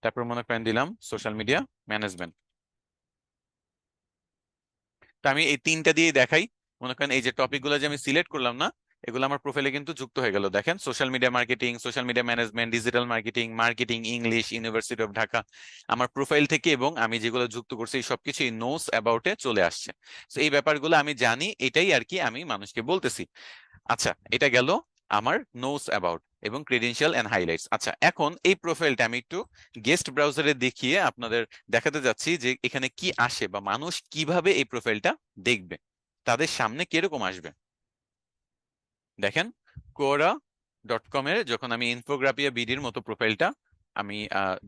তারপর মনে করেন দিলাম সোশ্যাল মিডিয়া ম্যানেজমেন্ট। তো আমি এই তিনটা দিয়ে দেখাই। মনে করেন এই যে টপিকগুলো যে আমি সিলেক্ট করলাম না, এগুলো আমার প্রোফাইলে কিন্তু যুক্ত হয়ে গেল। দেখেন social media marketing, social media management, digital marketing, marketing English, university of Dhaka আমার প্রোফাইল থেকে, এবং আমি যেগুলো যুক্ত করছি এই সবকিছু এই নোস অ্যাবাউটে চলে আসছে। তো এই ব্যাপারগুলো আমি জানি, এটাই আর কি আমি মানুষকে বলতেছি। আচ্ছা, এটা গেল আমার নোস অ্যাবাউট এবং ক্রেডেনশিয়াল এন্ড হাইলাইটস। আচ্ছা, এখন এই প্রোফাইলটা আমি একটু গেস্ট ব্রাউজারে দেখিয়ে আপনাদের দেখাতে যাচ্ছি যে এখানে কি আসে, বা মানুষ কিভাবে এই প্রোফাইলটা দেখবে, তাদের সামনে কিরকম আসবে। দেখেন quora.com এর যখন আমি ইনফোগ্রাফিয়া বিডির মতো প্রোফাইলটা আমি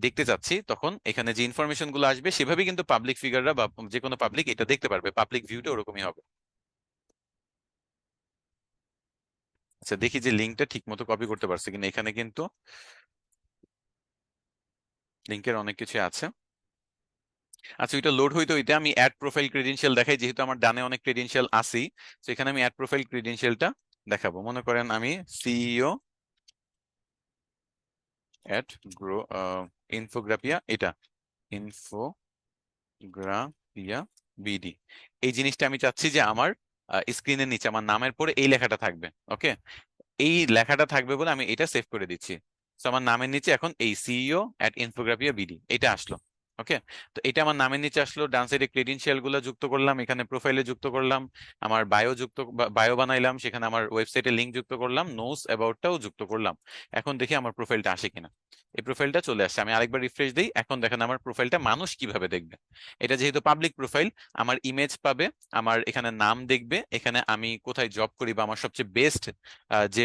দেখতে চাচ্ছি, তখন এখানে যে ইনফরমেশন গুলো আসবে সেভাবে কিন্তু পাবলিক ফিগাররা বা যে কোনো পাবলিক এটা দেখতে পারবে, পাবলিক ভিউটা ওরকমই হবে। আচ্ছা, দেখি যে লিঙ্কটা ঠিক মতো কপি করতে পারছে কিনা। এখানে কিন্তু লিঙ্কের অনেক কিছু আছে। আচ্ছা, ওইটা লোড হইতে হইতে আমি অ্যাড প্রোফাইল ক্রেডেনশিয়াল দেখাই, যেহেতু আমার ডানে অনেক ক্রেডেনশিয়াল আছেই। তো এখানে আমি অ্যাড প্রোফাইল ক্রেডেনশিয়ালটা দেখাবো। মনে করেন আমি সিইও এট গ্রো ইনফোগ্রাফিয়া, এটা ইনফোগ্রাফিয়া বিডি, এই জিনিসটা আমি চাচ্ছি যে আমার স্ক্রিনের নিচে আমার নামের পরে এই লেখাটা থাকবে। ওকে, এই লেখাটা থাকবে বলে আমি এটা সেভ করে দিচ্ছি। তো আমার নামের নিচে এখন এই সিইও এট ইনফোগ্রাফিয়া বিডি এটা আসলো। ওকে, তো এটা আমার নামের নিচে আসলো। ডান সাইডে ক্রেডেনশিয়াল গুলো যুক্ত করলাম, এখানে প্রোফাইলে যুক্ত করলাম, আমার বায়ো যুক্ত, বায়ো বানাইলাম, সেখানে আমার ওয়েবসাইটে লিংক যুক্ত করলাম, নোস অ্যাবাউটটাও যুক্ত করলাম। এখন দেখি আমার প্রোফাইলটা আসে কিনা। এই প্রোফাইলটা চলে আসছে, আমি আরেকবার রিফ্রেশ দিই। এখন দেখেন আমার প্রোফাইলটা মানুষ কিভাবে দেখবে। এটা যেহেতু পাবলিক প্রোফাইল, আমার ইমেজ পাবে, আমার এখানে নাম দেখবে, এখানে আমি কোথায় জব করি বা আমার সবচেয়ে বেস্ট যে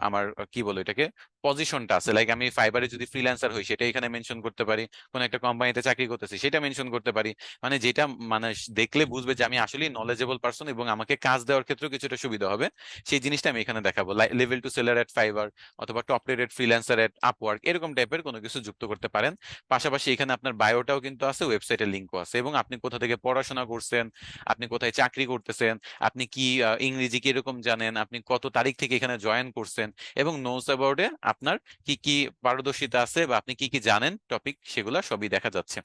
আমার কি বলো এটাকে পজিশনটা আছে, লাইক আমি ফাইবারে যদি ফ্রিল্যান্সার হই সেটা এখানে মেনশন করতে পারি, কোন একটা কোম্পানিতে চাকরি করতেছি সেটা মেনশন করতে পারি, মানে যেটা মানে দেখলে বুঝবে যে আমি আসলে নলেজেবল পারসন এবং আমাকে কাজ দেওয়ার ক্ষেত্রেও কিছুটা সুবিধা হবে, সেই জিনিসটা আমি এখানে দেখাবো। লেভেল টু সেলার এট ফাইবার অথবা টপ রেটেড ফ্রিল্যান্সার এট আপওয়ার্ক, এরকম টাইপের কোনো কিছু যুক্ত করতে পারেন। পাশাপাশি এখানে আপনার বায়োটাও কিন্তু আছে, ওয়েবসাইটের লিঙ্কও আছে, এবং আপনি কোথা থেকে পড়াশোনা করছেন, আপনি কোথায় চাকরি করতেছেন, আপনি কি ইংরেজি কিরকম জানেন, আপনি কত তারিখ থেকে এখানে জয়েন করছেন, এবং নোটস অ্যাবাউটে আপনার কি কি পারদর্শিতা আছে বা আপনি কি কি জানেন টপিক, সেগুলা সবই দেখা যাচ্ছে।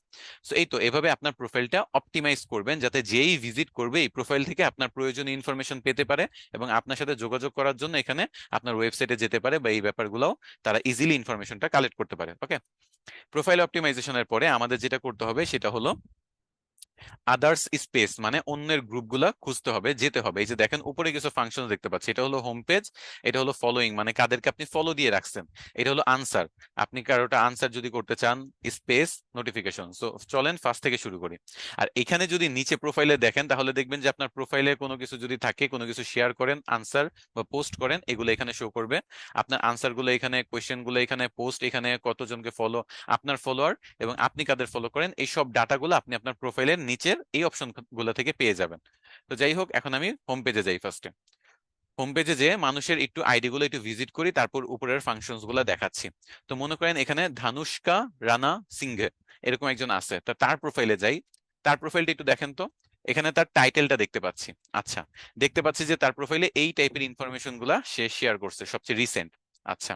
তো এই তো এভাবে আপনার প্রোফাইলটা অপটিমাইজ করবেন যাতে যেই ভিজিট করবে এই প্রোফাইল থেকে আপনার প্রয়োজনীয় ইনফরমেশন পেতে পারে এবং আপনার সাথে যোগাযোগ করার জন্য এখানে আপনার ওয়েবসাইটে যেতে পারে, বা এই ব্যাপারগুলোও তারা ইজিলি ইনফরমেশনটা কালেক্ট করতে পারে। ওকে, প্রোফাইল অপটিমাইজেশনের পরে আমাদের যেটা করতে হবে সেটা হলো আদার্স স্পেস, মানে অন্যের গ্রুপগুলা খুঁজতে হবে, যেতে হবে। এই যে দেখেন উপরে কিছু ফাংশন দেখতে পাচ্ছি, এটা হলো হোম পেজ, এটা হলো ফলোইং মানে কাদেরকে আপনি ফলো দিয়ে রাখছেন, এটা হলো আনসার, আপনি কারোটা আনসার যদি করতে চান, স্পেস, নোটিফিকেশন। সো চলেন ফার্স্ট থেকে শুরু করি। আর এখানে যদি নিচে প্রোফাইলে দেখেন তাহলে দেখবেন যে আপনার প্রোফাইলে কোনো কিছু যদি থাকে, কোনো কিছু শেয়ার করেন, আনসার বা পোস্ট করেন, এগুলো এখানে শো করবে। আপনার আনসার গুলো এখানে, কোয়েশ্চেন গুলো এখানে, পোস্ট এখানে, কতজনকে ফলো, আপনার ফলোয়ার এবং আপনি কাদের ফলো করেন, এই সব ডাটাগুলো আপনি আপনার প্রোফাইলের নিচের এই অপশন গুলো থেকে পেয়ে যাবেন। তো যাই হোক, এখন আমি হোম পেজে যাই। ফার্স্টে হোম পেজে যে মানুষের একটু আইডি গুলো একটু ভিজিট করি, তারপর উপরের ফাংশনস গুলো দেখাচ্ছি। তো মনে করেন এখানে ধানুষ্কা রানা সিংহে এরকম একজন আছে, তা তার প্রোফাইলে যাই। তার প্রোফাইলটা একটু দেখেন তো, এখানে তার টাইটেলটা দেখতে পাচ্ছি। আচ্ছা, দেখতে পাচ্ছি যে তার প্রোফাইলে এই টাইপের ইনফরমেশন গুলা সে শেয়ার করছে, সবচেয়ে রিসেন্ট। আচ্ছা,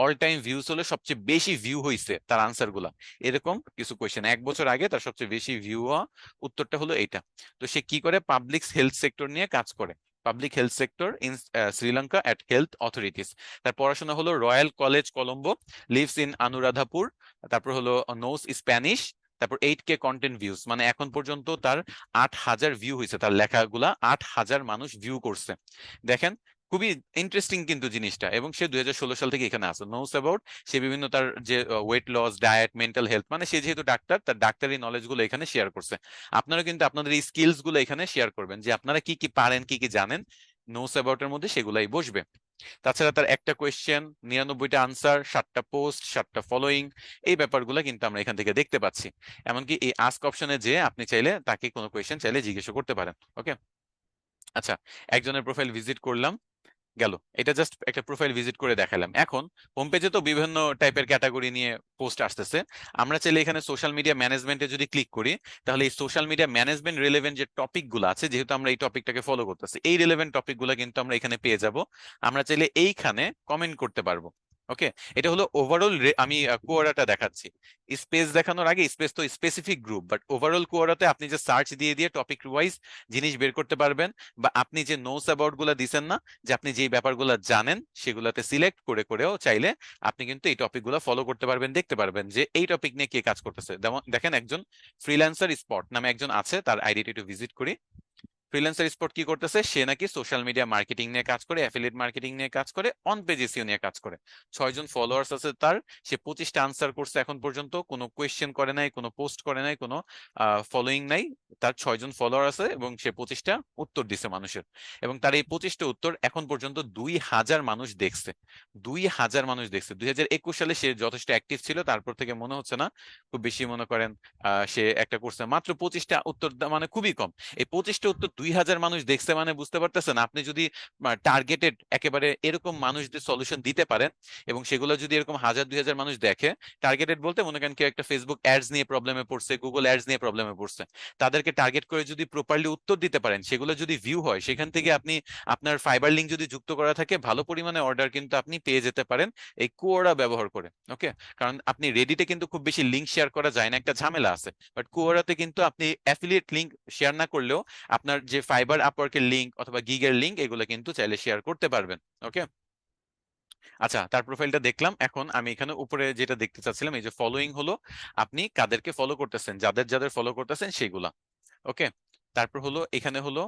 অল টাইম ভিউজ হলো সবচেয়ে বেশি ভিউ হয়েছে তার আনসার গুলা, এরকম কিছু কোয়েশ্চেন 1 বছর আগে তার সবচেয়ে বেশি ভিউ হওয়া উত্তরটা হলো এইটা। তো সে কি করে, পাবলিক হেলথ সেক্টর নিয়ে কাজ করে, public health sector in Sri Lanka at health authorities. তার পড়াশোনা হলো royal college Colombo, lives in Anuradhapura, তারপর হলো নোস স্প্যানিশ, তারপর 8K কন্টেন্ট ভিউজ, মানে এখন পর্যন্ত তার 8,000 ভিউ হয়েছে, তার লেখাগুলা 8,000 মানুষ ভিউ করছে। দেখেন, খুবই ইন্টারেস্টিং কিন্তু জিনিসটা। এবং সে 2016 সাল থেকে এখানে আছে, নোস অ্যাবাউট, সে বিভিন্ন তার যে weight loss, diet, mental health, মানে সে যেহেতু ডাক্তার, তার ডাক্তারি নলেজ গুলো এখানে শেয়ার করছে। আপনারা কিন্তু আপনাদের এই স্কিলস গুলো এখানে শেয়ার করবেন, যে আপনারা কি কি পারেন, কি কি জানেন, নোস অ্যাবাউট এর মধ্যে সেগুলাই বসবে। তাছাড়া তার একটা কোয়েশ্চেন, 99টা আনসার, 7টা পোস্ট, 7টা ফলোইং, এই ব্যাপারগুলো কিন্তু আমরা এখান থেকে দেখতে পাচ্ছি। এমনকি এই আস্ক অপশনে যে আপনি চাইলে তাকে কোনো কোয়েশ্চেন চাইলে জিজ্ঞেস করতে পারেন। ওকে, আচ্ছা, একজনের প্রোফাইল ভিজিট করলাম, গেল। এটা জাস্ট একটা প্রোফাইল ভিজিট করে দেখালাম। এখন হোম পেজে তো বিভিন্ন টাইপের ক্যাটাগরি নিয়ে পোস্ট আসতেছে। আমরা চাইলে এখানে সোশ্যাল মিডিয়া ম্যানেজমেন্টে যদি ক্লিক করি, তাহলে এই সোশ্যাল মিডিয়া ম্যানেজমেন্ট রিলেভেন্ট যে টপিক গুলো আছে, যেহেতু আমরা এই টপিকটাকে ফলো করতেছি, এই রিলেভেন্ট টপিক গুলো কিন্তু আমরা এখানে পেয়ে যাব। আমরা চাইলে এইখানে কমেন্ট করতে পারবো। ওকে, এটা হলো ওভারঅল। আমি কোয়ারাটা দেখাচ্ছি। স্পেস দেখানোর আগে, স্পেস তো স্পেসিফিক গ্রুপ, বাট ওভারঅল কোয়ারাতে আপনি যে সার্চ দিয়ে দিয়ে টপিক ওয়াইজ জিনিস বের করতে পারবেন, বা আপনি যে নোটস অ্যাবাউট গুলা দিচ্ছেন না, যে আপনি যে ব্যাপারগুলো জানেন সেগুলোতে সিলেক্ট করে করেও চাইলে আপনি কিন্তু এই টপিকগুলো ফলো করতে পারবেন, দেখতে পারবেন যে এই টপিক নিয়ে কে কাজ করতেছে। যেমন দেখেন, একজন ফ্রিল্যান্সার স্পট নামে একজন আছে, তার আইডিটি একটু ভিজিট করি। ফ্রিল্যান্সার স্পট কি করতেছে, সে নাকি সোশ্যাল মিডিয়া মার্কেটিং নিয়ে কাজ করে, অ্যাফিলিয়েট মার্কেটিং নিয়ে কাজ করে, অন পেজ এসইও নিয়ে কাজ করে। 6 জন ফলোয়ার্স আছে তার, সে 25টা আনসার করছে এখন পর্যন্ত, কোনো কোয়েশ্চেন করে নাই, কোনো পোস্ট করে নাই, কোনো ফলোইং নাই। তার 6 জন ফলোয়ার আছে এবং সে 25টা উত্তর দিছে মানুষের, এবং তার এই 25টা উত্তর এখন পর্যন্ত 2,000 মানুষ দেখছে। 2,000 মানুষ দেখছে। 2021 সালে সে যথেষ্ট অ্যাক্টিভ ছিল, তারপর থেকে মনে হচ্ছে না খুব বেশি, মনে করেন সে একটা করছে। মাত্র 25টা উত্তর মানে খুবই কম। এই 25টা উত্তর 2,000 মানুষ দেখছে, মানে বুঝতে পারতেছেন আপনি যদি টার্গেটেড একেবারে এরকম মানুষদের সলিউশন দিতে পারেন, এবং সেগুলো যদি এরকম 1,000 2,000 মানুষ দেখে, টার্গেটেড বলতে মনে করেন কেউ একটা ফেসবুক অ্যাডস নিয়ে প্রবলেমে পড়ছে, গুগল অ্যাডস নিয়ে প্রবলেমে পড়ছে, তাদেরকে টার্গেট করে যদি প্রপারলি উত্তর দিতে পারেন, সেগুলো যদি ভিউ হয়, সেখান থেকে আপনি আপনার ফাইবার লিঙ্ক যদি যুক্ত করা থাকে, ভালো পরিমাণে অর্ডার কিন্তু আপনি পেয়ে যেতে পারেন এই কোয়ারা ব্যবহার করে। ওকে, কারণ আপনি রেডিটে কিন্তু খুব বেশি লিঙ্ক শেয়ার করা যায় না, একটা ঝামেলা আছে। বাট কোয়ারাতে কিন্তু আপনি অ্যাফিলিয়েট লিঙ্ক শেয়ার না করলেও আপনার যে ফাইবার আপওয়ার্কের লিঙ্ক অথবা গিগের লিঙ্ক, এগুলো কিন্তু চাইলে শেয়ার করতে পারবেন। ওকে, আচ্ছা, তার প্রোফাইলটা দেখলাম। এখন আমি এখানে উপরে যেটা দেখতে চাচ্ছিলাম, এই যে ফলোইং হলো, আপনি কাদেরকে ফলো করতেছেন, যাদের যাদের ফলো করতেছেন সেইগুলা। ওকে, তারপর হলো এখানে হলো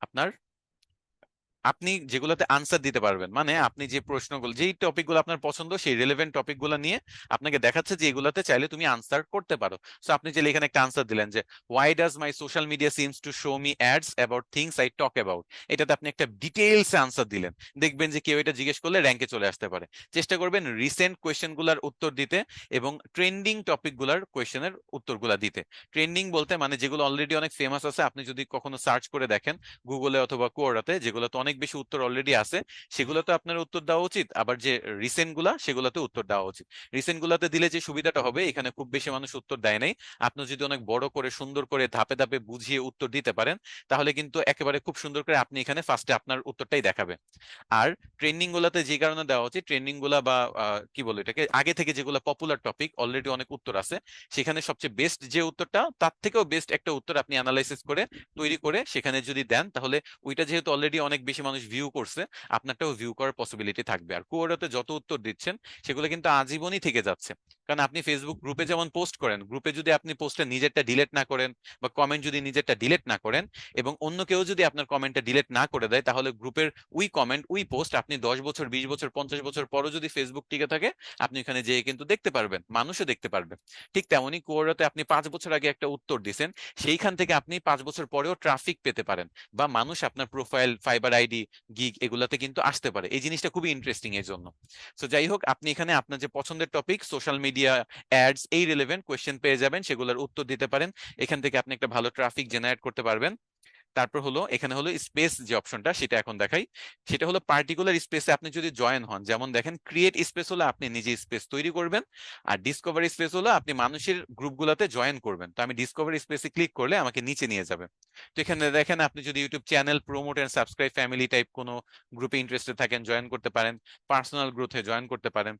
আপনার আপনি যেগুলোতে আনসার দিতে পারবেন, মানে আপনি যে প্রশ্নগুলো, যেই টপিকগুলো আপনার পছন্দ, সেই রিলেভেন্ট টপিকগুলো নিয়ে আপনাকে দেখাচ্ছে যে এগুলাতে চাইলে তুমি আনসার করতে পারো। সো আপনি চাইলে এখানে একটা আনসার দিলেন যে why does my social media seems to show me ads about things I talk about. এটাতে আপনি একটা ডিটেইলসে আনসার দিলেন, দেখবেন যে কেউ এটা জিজ্ঞেস করলে র্যাঙ্কে চলে আসতে পারে। চেষ্টা করবেন রিসেন্ট কোয়েশ্চেনগুলোর উত্তর দিতে এবং ট্রেন্ডিং টপিকগুলোর কোয়েশ্চেনের উত্তরগুলো দিতে। ট্রেন্ডিং বলতে মানে যেগুলো অলরেডি অনেক ফেমাস আছে, আপনি যদি কখনো সার্চ করে দেখেন গুগলে অথবা কোরাতে, যেগুলোতে অনেক বেশি উত্তর অলরেডি আছে, সেগুলোতে আপনার উত্তর দেওয়া উচিত। আবার যে রিসেন্ট গুলা, সেগুলোতে উত্তর দেওয়া উচিত। রিসেন্ট গুলাতে দিলে যে সুবিধাটা হবে, এখানে খুব বেশি মানুষ উত্তর দেয় নাই, আপনি যদি অনেক বড় করে সুন্দর করে ধাপে ধাপে বুঝিয়ে উত্তর দিতে পারেন, তাহলে কিন্তু একেবারে খুব সুন্দর করে আপনি এখানে ফার্স্টে আপনার উত্তরটাই দেখাবে। আর ট্রেন্ডিং গুলাতে যে কারণে দেওয়া উচিত, ট্রেন্ডিং গুলা বা কি বলে এটাকে, আগে থেকে যেগুলো পপুলার টপিক অলরেডি অনেক উত্তর আছে, সেখানে সবচেয়ে বেস্ট যে উত্তরটা, তার থেকেও বেস্ট একটা উত্তর আপনি অ্যানালাইসিস করে তৈরি করে সেখানে যদি দেন, তাহলে ওইটা যেহেতু অলরেডি অনেক বেশি মানুষ ভিউ করছে, আপনারটাও ভিউ করার পসিবিলিটি থাকবে। আর কোয়াডোতে যত উত্তর দিচ্ছেন, সেগুলো কিন্তু আজীবনই থেকে যাচ্ছে। কারণ আপনি ফেসবুক গ্রুপে যেমন পোস্ট করেন, গ্রুপে যদি আপনি পোস্টে নিজেরটা ডিলিট না করেন, বা কমেন্ট যদি নিজেরটা ডিলিট না করেন, এবং অন্য কেউ যদি আপনার কমেন্টটা ডিলিট না করে দেয়, তাহলে গ্রুপের ওই কমেন্ট, ওই পোস্ট আপনি 10 বছর, 20 বছর, 50 বছর পরও যদি ফেসবুক টিকে থাকে, আপনি ওখানে যেয়ে কিন্তু দেখতে পারবেন, মানুষও দেখতে পারবে। ঠিক তেমনি কোয়াডোতে আপনি 5 বছর আগে একটা উত্তর দিছেন, সেইখান থেকে আপনি 5 বছর পরেও ট্রাফিক পেতে পারেন, বা মানুষ আপনার প্রোফাইল, ফাইবার আইডি, গিগ এগুলাতে কিন্তু আসতে পারে। এই জিনিসটা খুবই ইন্টারেস্টিং এর জন্য। তো যাই হোক, আপনি এখানে আপনার যে পছন্দের টপিক, সোশ্যাল মিডিয়া, অ্যাডস, এই রিলেভেন্ট কোয়েশ্চেন পেয়ে যাবেন, সেগুলোর উত্তর দিতে পারেন। এখান থেকে আপনি একটা ভালো ট্রাফিক জেনারেট করতে পারবেন। তারপর হলো এখানে হলো স্পেস, যে অপশনটা সেটা এখন দেখাই। সেটা হলো পার্টিকুলার স্পেসে আপনি যদি জয়েন হন, যেমন দেখেন ক্রিয়েট স্পেস হলো আপনি নিজে স্পেস তৈরি করবেন, আর ডিসকভার স্পেস হলো আপনি মানুষের গ্রুপগুলোতে জয়েন করবেন। তো আমি ডিসকভার স্পেসে ক্লিক করলে আমাকে নিচে নিয়ে যাবে। তো এখানে দেখেন আপনি যদি YouTube channel, promote and subscribe, family type কোনো গ্রুপে ইন্টারেস্টেড থাকেন, জয়েন করতে পারেন। পার্সোনাল গ্রোথে জয়েন করতে পারেন।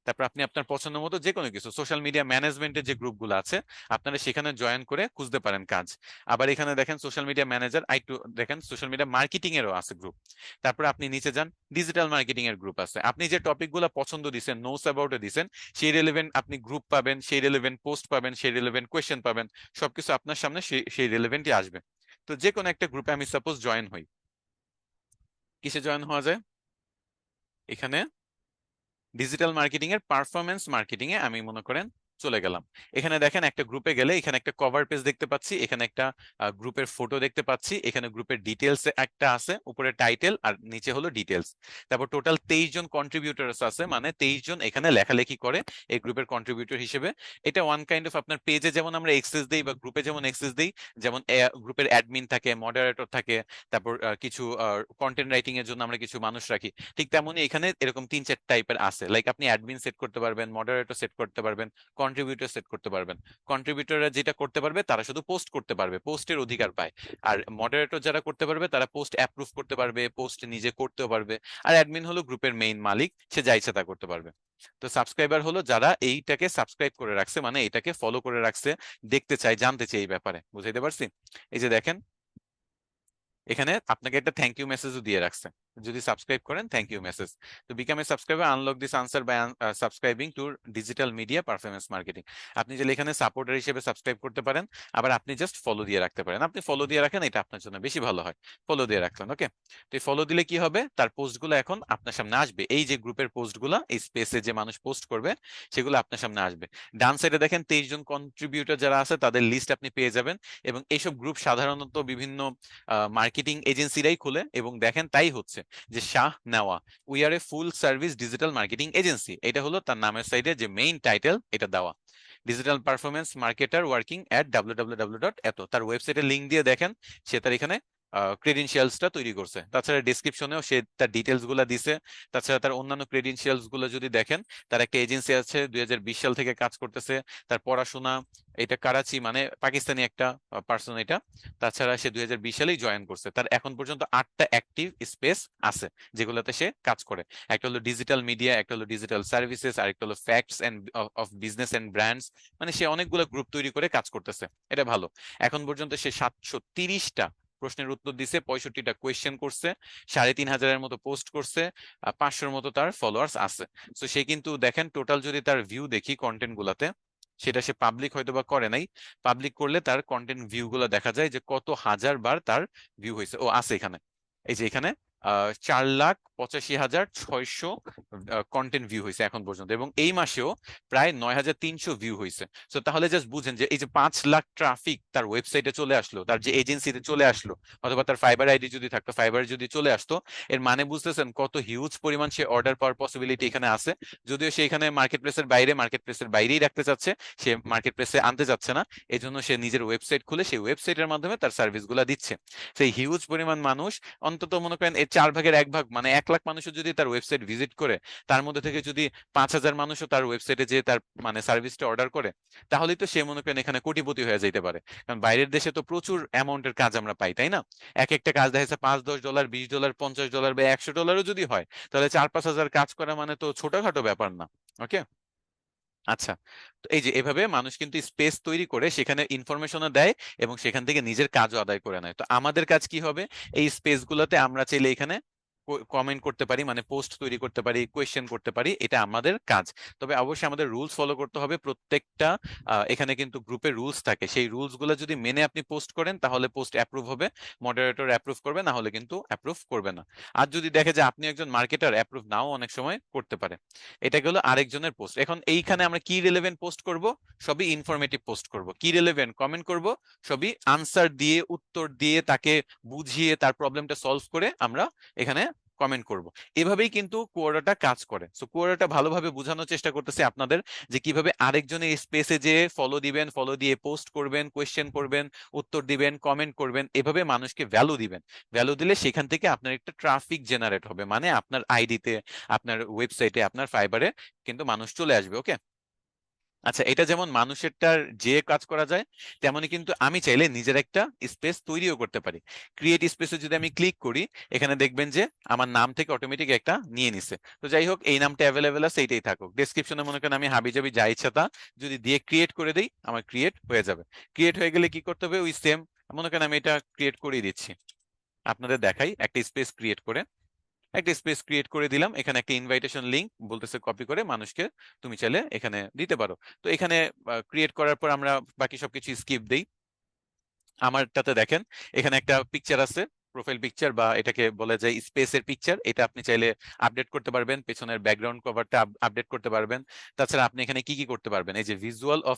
তারপর আপনি আপনার পছন্দ মতো যে কোনো কিছু, সোশ্যাল মিডিয়া ম্যানেজমেন্টের যে গ্রুপগুলো আছে, আপনারা সেখানে জয়েন করে খুঁজতে পারেন কাজ। আবার এখানে দেখেন সোশ্যাল মিডিয়া ম্যানেজার, আইটু দেখেন সোশ্যাল মিডিয়া মার্কেটিং এরও আছে গ্রুপ। তারপর আপনি নিচে যান, ডিজিটাল মার্কেটিং এর গ্রুপ আছে। আপনি যে টপিকগুলো পছন্দ দিছেন, নোস অ্যাবাউট এ দিছেন, সেই রিলেভেন্ট আপনি গ্রুপ পাবেন, সেই রিলেভেন্ট পোস্ট পাবেন, সেই রিলেভেন্ট কোয়েশ্চেন পাবেন। সবকিছু আপনার সামনে সেই রিলেভেন্টই আসবে। তো যে কোনো একটা গ্রুপে আমি সাপোজ জয়েন হই, কিসে জয়েন হওয়া যায়, এখানে ডিজিটাল মার্কেটিং এর পারফরমেন্স মার্কেটিং এ আমি মনে করেন চলে গেলাম। এখানে দেখেন একটা গ্রুপে গেলে এখানে একটা কভার পেজ দেখতে পাচ্ছি, এখানে একটা গ্রুপের ফটো দেখতে পাচ্ছি, এখানে গ্রুপের ডিটেলস একটা আছে, উপরে টাইটেল আর নিচে হলো ডিটেলস। তারপর টোটাল 23 জন কন্ট্রিবিউটরস আছে, মানে 23 জন এখানে লেখালেখি করে এই গ্রুপের কন্ট্রিবিউটর হিসেবে। এটা ওয়ান কাইন্ড অফ আপনার পেজে যেমন আমরা এক্সেস দেই বা গ্রুপে যেমন এক্সেস দেই, যেমন গ্রুপের অ্যাডমিন থাকে, মডারেটর থাকে, তারপর কিছু কন্টেন্ট রাইটিং এর জন্য আমরা কিছু মানুষ রাখি, ঠিক তেমনই এখানে এরকম 3-4 টাইপের আছে। লাইক আপনি অ্যাডমিন সেট করতে পারবেন, মডারেটর সেট করতে পারবেন, কন্ট্রিবিউটর সেট করতে পারবেন। কন্ট্রিবিউটররা যেটা করতে পারবে, তারা শুধু পোস্ট করতে পারবে, পোস্টের অধিকার পায়। আর মডারেটর যারা করতে পারবে, তারা পোস্ট অ্যাপ্রুভ করতে পারবে, পোস্ট নিজে করতেও পারবে। আর অ্যাডমিন হলো গ্রুপের মেইন মালিক, সে যা ইচ্ছা তা করতে পারবে। তো সাবস্ক্রাইবার হলো যারা এইটাকে সাবস্ক্রাইব করে রাখছে, মানে এটাকে ফলো করে রাখছে, দেখতে চাই, জানতে চাই এই ব্যাপারে। বুঝাইতে পারছি? এই যে দেখেন, এখানে আপনাকে একটা থ্যাংক ইউ মেসেজও দিয়ে রাখছে, যদি সাবস্ক্রাইব করেন থ্যাংক ইউ মেসেজ। তো become a subscriber, unlock this answer by subscribing to digital media performance marketing. আপনি যদি এখানে সাপোর্টার হিসেবে সাবস্ক্রাইব করতে পারেন, আবার আপনি জাস্ট ফলো দিয়ে রাখতে পারেন। আপনি ফলো দিয়ে রাখেন, এটা আপনার জন্য বেশি ভালো হয়। ফলো দিয়ে রাখলেন, ওকে। তো এই ফলো দিলে কি হবে, তার পোস্টগুলো এখন আপনার সামনে আসবে, এই যে গ্রুপের পোস্টগুলো, এই স্পেসে যে মানুষ পোস্ট করবে, সেগুলো আপনার সামনে আসবে। ডান সাইডে দেখেন 23 জন কন্ট্রিবিউটর যারা আছে, তাদের লিস্ট আপনি পেয়ে যাবেন। এবং এইসব গ্রুপ সাধারণত বিভিন্ন মার্কেটিং এজেন্সিরাই খুলে, এবং দেখেন তাই হচ্ছে যে শাহ নেওয়া, we are A full service digital marketing agency, এটা হলো তার নামের সাইডে যে মেইন টাইটেল, এটা দেওয়া। Digital performance marketer working at www dot এত, তার ওয়েবসাইটের লিঙ্ক দিয়ে দেখেন সে তার এখানে ক্রেডেনশিয়ালসটা তৈরি করছে। তাছাড়া ডিসক্রিপশনেও সে তার ডিটেলস গুলা দিছে। তাছাড়া তার অন্যান্য ক্রেডেনশিয়ালস গুলো যদি দেখেন, তার একটা এজেন্সি আছে, 2020 সাল থেকে কাজ করতেছে, তার পড়াশোনা, এটা করাচি, মানে পাকিস্তানি একটা পার্সন এটা। তাছাড়া সে 2020 সালেই জয়েন করছে। তার এখন পর্যন্ত 8টা অ্যাক্টিভ স্পেস আছে, যেগুলোতে সে কাজ করে। একটা হলো ডিজিটাল মিডিয়া, একটা হলো ডিজিটাল সার্ভিসেস, আর একটা হলো facts and of business and brands. মানে সে অনেকগুলো গ্রুপ তৈরি করে কাজ করতেছে, এটা ভালো। এখন পর্যন্ত সে 730টা প্রশ্নের উত্তর দিছে, 65টা কোয়েশ্চেন করছে, 3,500-এর মতো পোস্ট করছে, 500-র মতো তার ফলোয়ার্স আছে। তো সে কিন্তু দেখেন টোটাল যদি তার ভিউ দেখি কন্টেন্ট গুলাতে, সেটা সে পাবলিক হয়তো বা করে নাই, পাবলিক করলে তার কন্টেন্ট ভিউ গুলো দেখা যায় যে কত হাজার বার তার ভিউ হয়েছে। ও আছে এখানে, এই যে এখানে 4,85,600 কন্টেন্ট ভিউ হয়েছে এখন পর্যন্ত, এবং এই মাসেও প্রায় 9,300 ভিউ হয়েছে। তো তাহলে জাস্ট বুঝেন যে এই যে 5 লাখ ট্রাফিক তার ওয়েবসাইটে চলে আসলো, তার যে এজেন্সিতে চলে আসলো, অথবা তার ফাইবার আইডি যদি থাকতো ফাইবার যদি চলে আসতো, এর মানে বুঝতেছেন কত হিউজ পরিমাণ সে অর্ডার পাওয়ার পসিবিলিটি এখানে আছে। যদিও সে এখানে মার্কেট প্লেসের বাইরেই রাখতে চাচ্ছে, সে মার্কেট প্লেসে আনতে চাচ্ছে না, এই জন্য সে নিজের ওয়েবসাইট খুলে সেই ওয়েবসাইটের মাধ্যমে তার সার্ভিস গুলা দিচ্ছে। সেই হিউজ পরিমাণ মানুষ, অন্তত মনে করেন এর 4 ভাগের 1 ভাগ মানে 1 লাখ মানুষও যদি তার ওয়েবসাইট ভিজিট করে, তার মধ্যে থেকে যদি 5,000 মানুষও তার ওয়েবসাইটে যে তার মানে সার্ভিসটা অর্ডার করে, তাহলেই তো সে মনে করেন এখানে কোটিপতি হয়ে যেতে পারে। কারণ বাইরের দেশে তো প্রচুর অ্যামাউন্টের কাজ আমরা পাই, তাই না? এক একটা কাজ দেখা যাচ্ছে $5-10, $20, $50 বা $100 যদি হয়, তাহলে 4-5 হাজার কাজ করা মানে তো ছোটখাটো ব্যাপার না। ওকে, আচ্ছা। তো এই যে এভাবে মানুষ কিন্তু স্পেস তৈরি করে সেখানে ইনফরমেশনও দেয় এবং সেখান থেকে নিজের কাজও আদায় করে নেয়। তো আমাদের কাজ কি হবে? এই স্পেস গুলোতে আমরা চাইলে এখানে কমেন্ট করতে পারি, মানে পোস্ট তৈরি করতে পারি, কোয়েশ্চেন করতে পারি, এটা আমাদের কাজ। তবে অবশ্যই আমাদের রুলস ফলো করতে হবে প্রত্যেকটা। এখানে কিন্তু গ্রুপে রুলস থাকে, সেই রুলস গুলো যদি মেনে আপনি পোস্ট করেন তাহলে পোস্ট অ্যাপ্রুভ হবে, মডারেটর অ্যাপ্রুভ করবে, না হলে কিন্তু অ্যাপ্রুভ করবে না। আর যদি দেখে যে আপনি একজন মার্কেটার, অ্যাপ্রুভ নাও অনেক সময় করতে পারে। এটা গেল আরেকজনের পোস্ট। এখন এইখানে আমরা কি রিলেভেন্ট পোস্ট করব? সবই ইনফরমেটিভ পোস্ট করব। কি রিলেভেন্ট কমেন্ট করব? সবই আনসার দিয়ে, উত্তর দিয়ে, তাকে বুঝিয়ে তার প্রবলেমটা সলভ করে আমরা এখানে কমেন্ট করব। এভাবেই কিন্তু কোয়াড্রাটা কাজ করে। সো কোয়াড্রাটা ভালোভাবে বোঝানোর চেষ্টা করতেছে আপনাদের, যে কিভাবে আরেকজনের স্পেসে যে ফলো দিবেন, ফলো দিয়ে পোস্ট করবেন, কোয়েশ্চেন করবেন, উত্তর দিবেন, কমেন্ট করবেন, এভাবে মানুষকে ভ্যালু দিবেন। ভ্যালু দিলে সেখান থেকে আপনার একটা ট্রাফিক জেনারেট হবে, মানে আপনার আইডিতে, আপনার ওয়েবসাইটে, আপনার ফাইবারে কিন্তু মানুষ চলে আসবে। ওকে, আচ্ছা। এটা যেমন মানুষেরটার যে কাজ করা যায়, তেমনি কিন্তু আমি চাইলে নিজের একটা স্পেস তৈরিও করতে পারি। ক্রিয়েট স্পেসে যদি আমি ক্লিক করি, এখানে দেখবেন যে আমার নাম থেকে অটোমেটিক একটা নিয়ে নিছে। তো যাই হোক, এই নামটা অ্যাভেলেবেল আছে, এইটাই থাকুক। ডেসক্রিপশনে মনে করেন আমি হাবিজাবি যা ইচ্ছা তা যদি দিয়ে ক্রিয়েট করে দিই, আমার ক্রিয়েট হয়ে যাবে। ক্রিয়েট হয়ে গেলে কি করতে হবে? ওই সেম, মনে করেন আমি এটা ক্রিয়েট করে দিচ্ছি, আপনাদের দেখাই একটা স্পেস ক্রিয়েট করে। একটা স্পেস ক্রিয়েট করে দিলাম, এখানে একটা ইনভাইটেশন লিংক বলতেছে কপি করে মানুষকে তুমি চাইলে এখানে দিতে পারো। তো এখানে ক্রিয়েট করার পর আমরা বাকি সবকিছু স্কিপ দেই। আমারটাতে দেখেন এখানে একটা পিকচার আছে, প্রোফাইল পিকচার, বা এটাকে বলা যায় স্পেসের পিকচার। এটা আপনি চাইলে আপডেট করতে পারবেন, পেছনের ব্যাকগ্রাউন্ড কভারটা আপডেট করতে পারবেন। তাছাড়া আপনি এখানে কি কি করতে পারবেন? এই যে ভিজুয়াল অফ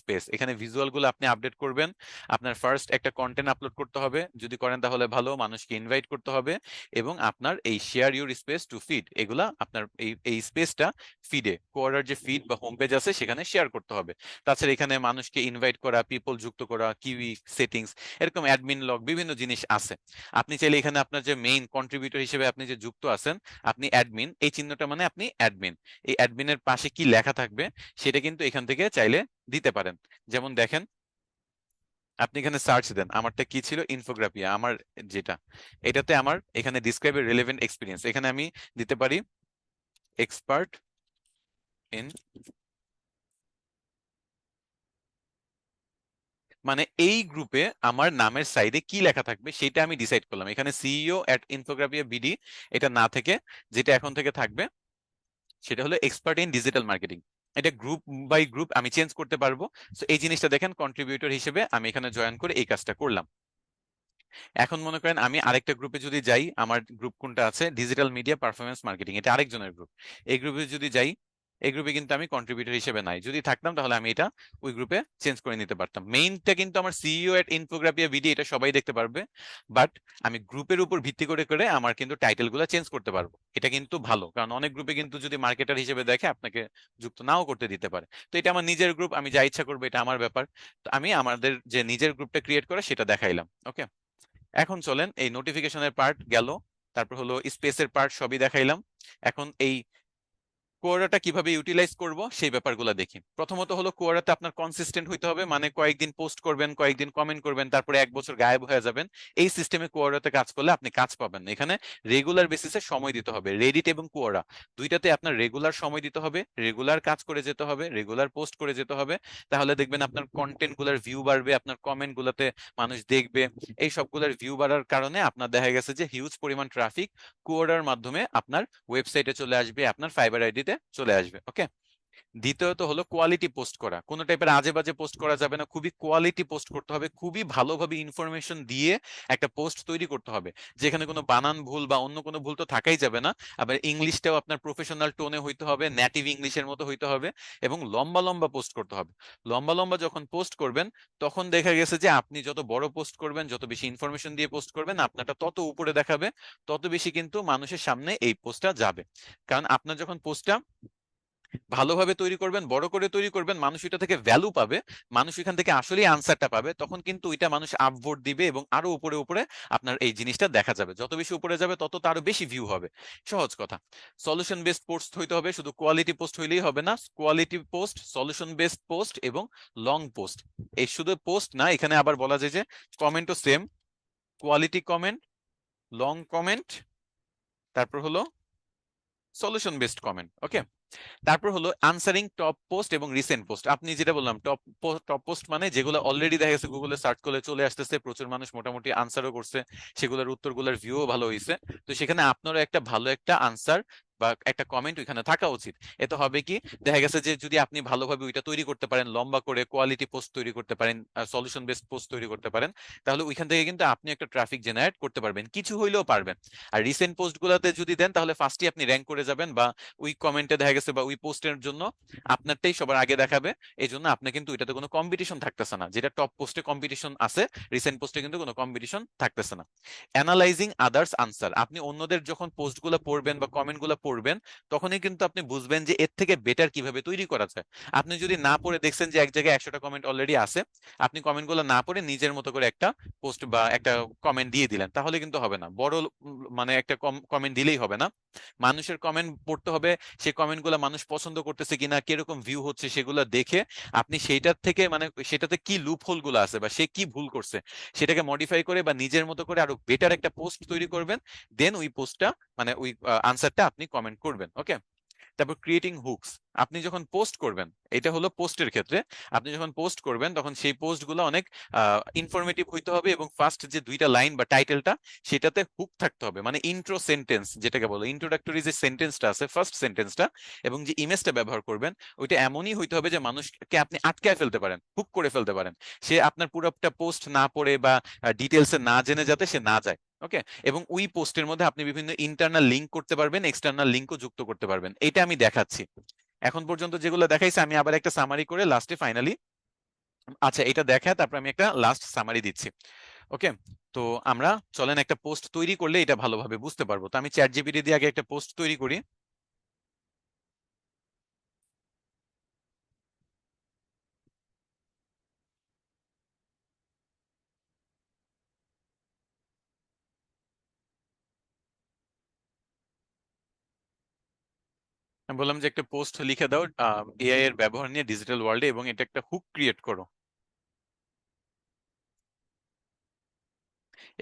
স্পেস, এখানে ভিজুয়াল গুলো আপনি আপডেট করবেন। আপনার ফার্স্ট একটা কন্টেন্ট আপলোড করতে হবে, যদি করেন তাহলে ভালো, মানুষকে ইনভাইট করতে হবে, এবং আপনার এই share your space to feed, এগুলা আপনার এই স্পেসটা ফিডে, কোয়াডার যে ফিড বা হোম পেজ আছে সেখানে শেয়ার করতে হবে। তাছাড়া এখানে মানুষকে ইনভাইট করা, পিপল যুক্ত করা, কিউই সেটিংস, এরকম অ্যাডমিন লগ, বিভিন্ন জিনিস আছে। আপনি চাইলে এখানে আপনার যে মেইন কন্ট্রিবিউটর হিসেবে আপনি যে যুক্ত আছেন, আপনি অ্যাডমিন, এই চিহ্নটা মানে আপনি অ্যাডমিন, এই অ্যাডমিনের পাশে কি লেখা থাকবে সেটা কিন্তু এখান থেকে চাইলে দিতে পারেন। যেমন দেখেন, আপনি এখানে সার্চ দেন, আমারটা কি ছিল? ইনফোগ্রাফিয়া আমার যেটা, এটাতে আমার এখানে ডিসক্রাইব রিলেভেন্ট এক্সপিরিয়েন্স, এখানে আমি দিতে পারি এক্সপার্ট ইন, মানে এই গ্রুপে আমার নামের সাইডে কি লেখা থাকবে সেটা আমি ডিসাইড করলাম। এখানে সিইও এট ইনফোগ্রাফিয়া বিডি এটা না থেকে যেটা এখন থেকে থাকবে সেটা হলো এক্সপার্ট ইন ডিজিটাল মার্কেটিং। এটা গ্রুপ বাই গ্রুপ আমি চেঞ্জ করতে পারবো। তো এই জিনিসটা দেখেন, কন্ট্রিবিউটর হিসেবে আমি এখানে জয়েন করে এই কাজটা করলাম। এখন মনে করেন আমি আরেকটা গ্রুপে যদি যাই, আমার গ্রুপ কোনটা আছে? ডিজিটাল মিডিয়া পারফরমেন্স মার্কেটিং, এটা আরেকজনের গ্রুপ। এই গ্রুপে যদি যাই, এই গ্রুপে কিন্তু আমি কন্ট্রিবিউটর হিসেবে নাই, যদি থাকতাম তাহলে আমি এটা ওই গ্রুপে চেঞ্জ করে নিতে পারতাম। মেইনটা কিন্তু আমার সিইও এট ইনফোগ্রাফিয়া ভিডি, এটা সবাই দেখতে পারবে। বাট আমি গ্রুপের উপর ভিত্তি করে করে আমার কিন্তু টাইটেল গুলো চেঞ্জ করতে পারবো। এটা কিন্তু ভালো, কারণ অনেক গ্রুপে কিন্তু যদি মার্কেটার হিসেবে দেখে আপনাকে যুক্ত নাও করতে দিতে পারে। তো এটা আমার নিজের গ্রুপ, আমি যা ইচ্ছা করবো, এটা আমার ব্যাপার। তো আমি আমাদের যে নিজের গ্রুপটা ক্রিয়েট করে সেটা দেখাইলাম। ওকে, এখন চলেন, এই নোটিফিকেশনের পার্ট গেল, তারপর হলো স্পেসের পার্ট, সবই দেখাইলাম। এখন এই কোয়ারাটা কিভাবে ইউটিলাইজ করব সেই ব্যাপারগুলো দেখি। প্রথমত হলো কোয়ারাতে আপনার কনসিস্টেন্ট হইতে হবে, মানে কয়েকদিন পোস্ট করবেন, কয়েকদিন কমেন্ট করবেন, তারপরে 1 বছর গায়েব হয়ে যাবেন। এই সিস্টেমে কোয়ারাতে কাজ করলে আপনি কাজ পাবেন না। এখানে রেগুলার বেসিসে সময় দিতে হবে। রেডিট এবং কোয়ারা দুইটাতে আপনার রেগুলার সময় দিতে হবে, রেগুলার কাজ করে যেতে হবে, রেগুলার পোস্ট করে যেতে হবে। তাহলে দেখবেন আপনার কন্টেন্ট গুলার ভিউ বাড়বে, আপনার কমেন্ট গুলাতে মানুষ দেখবে। এই সবগুলোর ভিউ বাড়ার কারণে আপনার দেখা গেছে যে হিউজ পরিমাণ ট্রাফিক কোয়ারার মাধ্যমে আপনার ওয়েবসাইটে চলে আসবে, আপনার ফাইবার আইডিতে চলে আসবে। ওকে, দ্বিতীয়ত হলো কোয়ালিটি পোস্ট করা, কোনো টাইপের আজে বাজে পোস্ট করা যাবে না, খুবই কোয়ালিটি পোস্ট করতে হবে, খুবই ভালোভাবে ইনফরমেশন দিয়ে একটা পোস্ট তৈরি করতে হবে, যেখানে কোনো বানান ভুল বা অন্য কোনো ভুল তো থাকাই যাবে না। আবার ইংলিশটাও আপনার প্রফেশনাল টোনে হইতে হবে, নেটিভ ইংলিশের মতো হইতে হবে, এবং লম্বা লম্বা পোস্ট করতে হবে। লম্বা লম্বা যখন পোস্ট করবেন, তখন দেখা গেছে যে আপনি যত বড় পোস্ট করবেন, যত বেশি ইনফরমেশন দিয়ে পোস্ট করবেন, আপনারটা তত উপরে দেখাবে, তত বেশি কিন্তু মানুষের সামনে এই পোস্টটা যাবে। কারণ আপনার যখন পোস্টটা ভালোভাবে তৈরি করবেন, বড় করে তৈরি করবেন, মানুষ এটা থেকে ভ্যালু পাবে, মানুষ এখান থেকে আসলেই আনসারটা পাবে, তখন কিন্তু ওইটা মানুষ আপভোট দিবে এবং আরো উপরে উপরে আপনার এই জিনিসটা দেখা যাবে। যত বেশি উপরে যাবে তত তারও বেশি ভিউ হবে। সহজ কথা। সলিউশন বেসড পোস্ট হইতে হবে, শুধু কোয়ালিটি পোস্ট হইলেই হবে না, quality post, solution based post এবং লং পোস্ট। এই শুধু পোস্ট না, এখানে আবার বলা যায় যে কমেন্টও same, quality comment, long comment, তারপর হলো সলিউশন বেসড কমেন্ট। ওকে। তারপর হলো আনসারিং টপ পোস্ট এবং রিসেন্ট পোস্ট। আপনি যেটা বললাম টপ পোস্ট মানে যেগুলো অলরেডি দেখা গেছে গুগলে সার্চ করলে চলে আসতেছে, প্রচুর মানুষ মোটামুটি আনসারও করছে, সেগুলোর উত্তরগুলোর ভিউও ভালো হয়েছে, তো সেখানে আপনারও একটা ভালো একটা আনসার বা একটা কমেন্ট ওইখানে থাকা উচিত। এতে হবে কি, দেখা গেছে যে যদি আপনি ভালোভাবে ওইটা তৈরি করতে পারেন, লম্বা করে কোয়ালিটি পোস্ট তৈরি করতে পারেন, সলিউশন বেসড পোস্ট তৈরি করতে পারেন, তাহলে ওইখান থেকে কিন্তু আপনি একটা ট্রাফিক জেনারেট করতে পারবেন, কিছু হইলেও পারবেন। আর রিসেন্ট পোস্ট গুলাতে যদি দেন, তাহলে ফার্স্টই আপনি র্যাঙ্ক করে যাবেন, বা ওই কমেন্টে দেখা গেছে বা ওই পোস্টের জন্য আপনারটাই সবার আগে দেখাবে। এই জন্য আপনার কিন্তু এটাতে কোনো কম্পিটিশন থাকতেছে না, যেটা টপ পোস্টে কম্পিটিশন আছে, রিসেন্ট পোস্টে কিন্তু কোনো কম্পিটিশন থাকতেছে না। অ্যানালাইজিং আদার্স আনসার, আপনি অন্যদের যখন পোস্টগুলো পড়বেন বা কমেন্টগুলো পড়বেন, তখনই কিন্তু আপনি বুঝবেন যে এর থেকে বেটার কিভাবে তৈরি করা যায়। আপনি যদি না পড়ে দেখছেন যে এক জায়গায় 100টা কমেন্ট অলরেডি আছে, আপনি কমেন্টগুলো না পড়ে নিজের মতো করে একটা পোস্ট বা একটা কমেন্ট দিয়ে দিলেন, তাহলে কিন্তু হবে না। বড় মানে একটা কমেন্ট দিলেই হবে না, মানুষের কমেন্ট পড়তে হবে, সেই কমেন্টগুলো মানুষ পছন্দ করতেছে কিনা, কিরকম ভিউ হচ্ছে সেগুলো দেখে আপনি সেইটার থেকে মানে সেটাতে কি লুপ হোল গুলো আছে বা সে কি ভুল করছে সেটাকে মডিফাই করে বা নিজের মতো করে আরো বেটার একটা পোস্ট তৈরি করবেন। দেন ওই পোস্টটা মানে ওই আনসারটা আপনি কমেন্ট করবেন। ওকে। তারপর ক্রিয়েটিং হুকস, আপনি যখন পোস্ট করবেন, এটা হলো পোস্টের ক্ষেত্রে, আপনি যখন পোস্ট করবেন তখন সেই পোস্টগুলো অনেক ইনফরমেটিভ হইতে হবে, এবং ফার্স্ট যে দুইটা লাইন বা টাইটেলটা সেটাতে হুক থাকতে হবে, মানে ইন্ট্রো সেন্টেন্স যেটাকে বলো, ইন্ট্রোডাক্টরি যে সেন্টেন্সটা আছে, ফার্স্ট সেন্টেন্সটা, এবং যে ইমেজটা ব্যবহার করবেন ওইটা এমনই হইতে হবে যে মানুষকে আপনি আটকায় ফেলতে পারেন, হুক করে ফেলতে পারেন, সে আপনার পুরোটা পোস্ট না পড়ে বা ডিটেলসে না জেনে যাতে সে না যায়। ওকে। এবং ওই পোস্টের মধ্যে আপনি বিভিন্ন ইন্টারনাল লিঙ্ক করতে পারবেন, এক্সটার্নাল লিঙ্কও যুক্ত করতে পারবেন, এটা আমি দেখাচ্ছি। এখন পর্যন্ত যেগুলো দেখাইছে আমি আবার একটা সামারি করে লাস্টে ফাইনালি, আচ্ছা এটা দেখা, তারপর আমি একটা লাস্ট সামারি দিচ্ছি। ওকে। তো আমরা চলেন একটা পোস্ট তৈরি করলে এটা ভালোভাবে বুঝতে পারবো। তো আমি চ্যাট জিপিটি দিয়ে আগে একটা পোস্ট তৈরি করি। আমি বললাম যে একটা পোস্ট লিখে দাও এআই এর ব্যবহার নিয়ে ডিজিটাল ওয়ার্ল্ডে, এবং এটা একটা হুক ক্রিয়েট করো।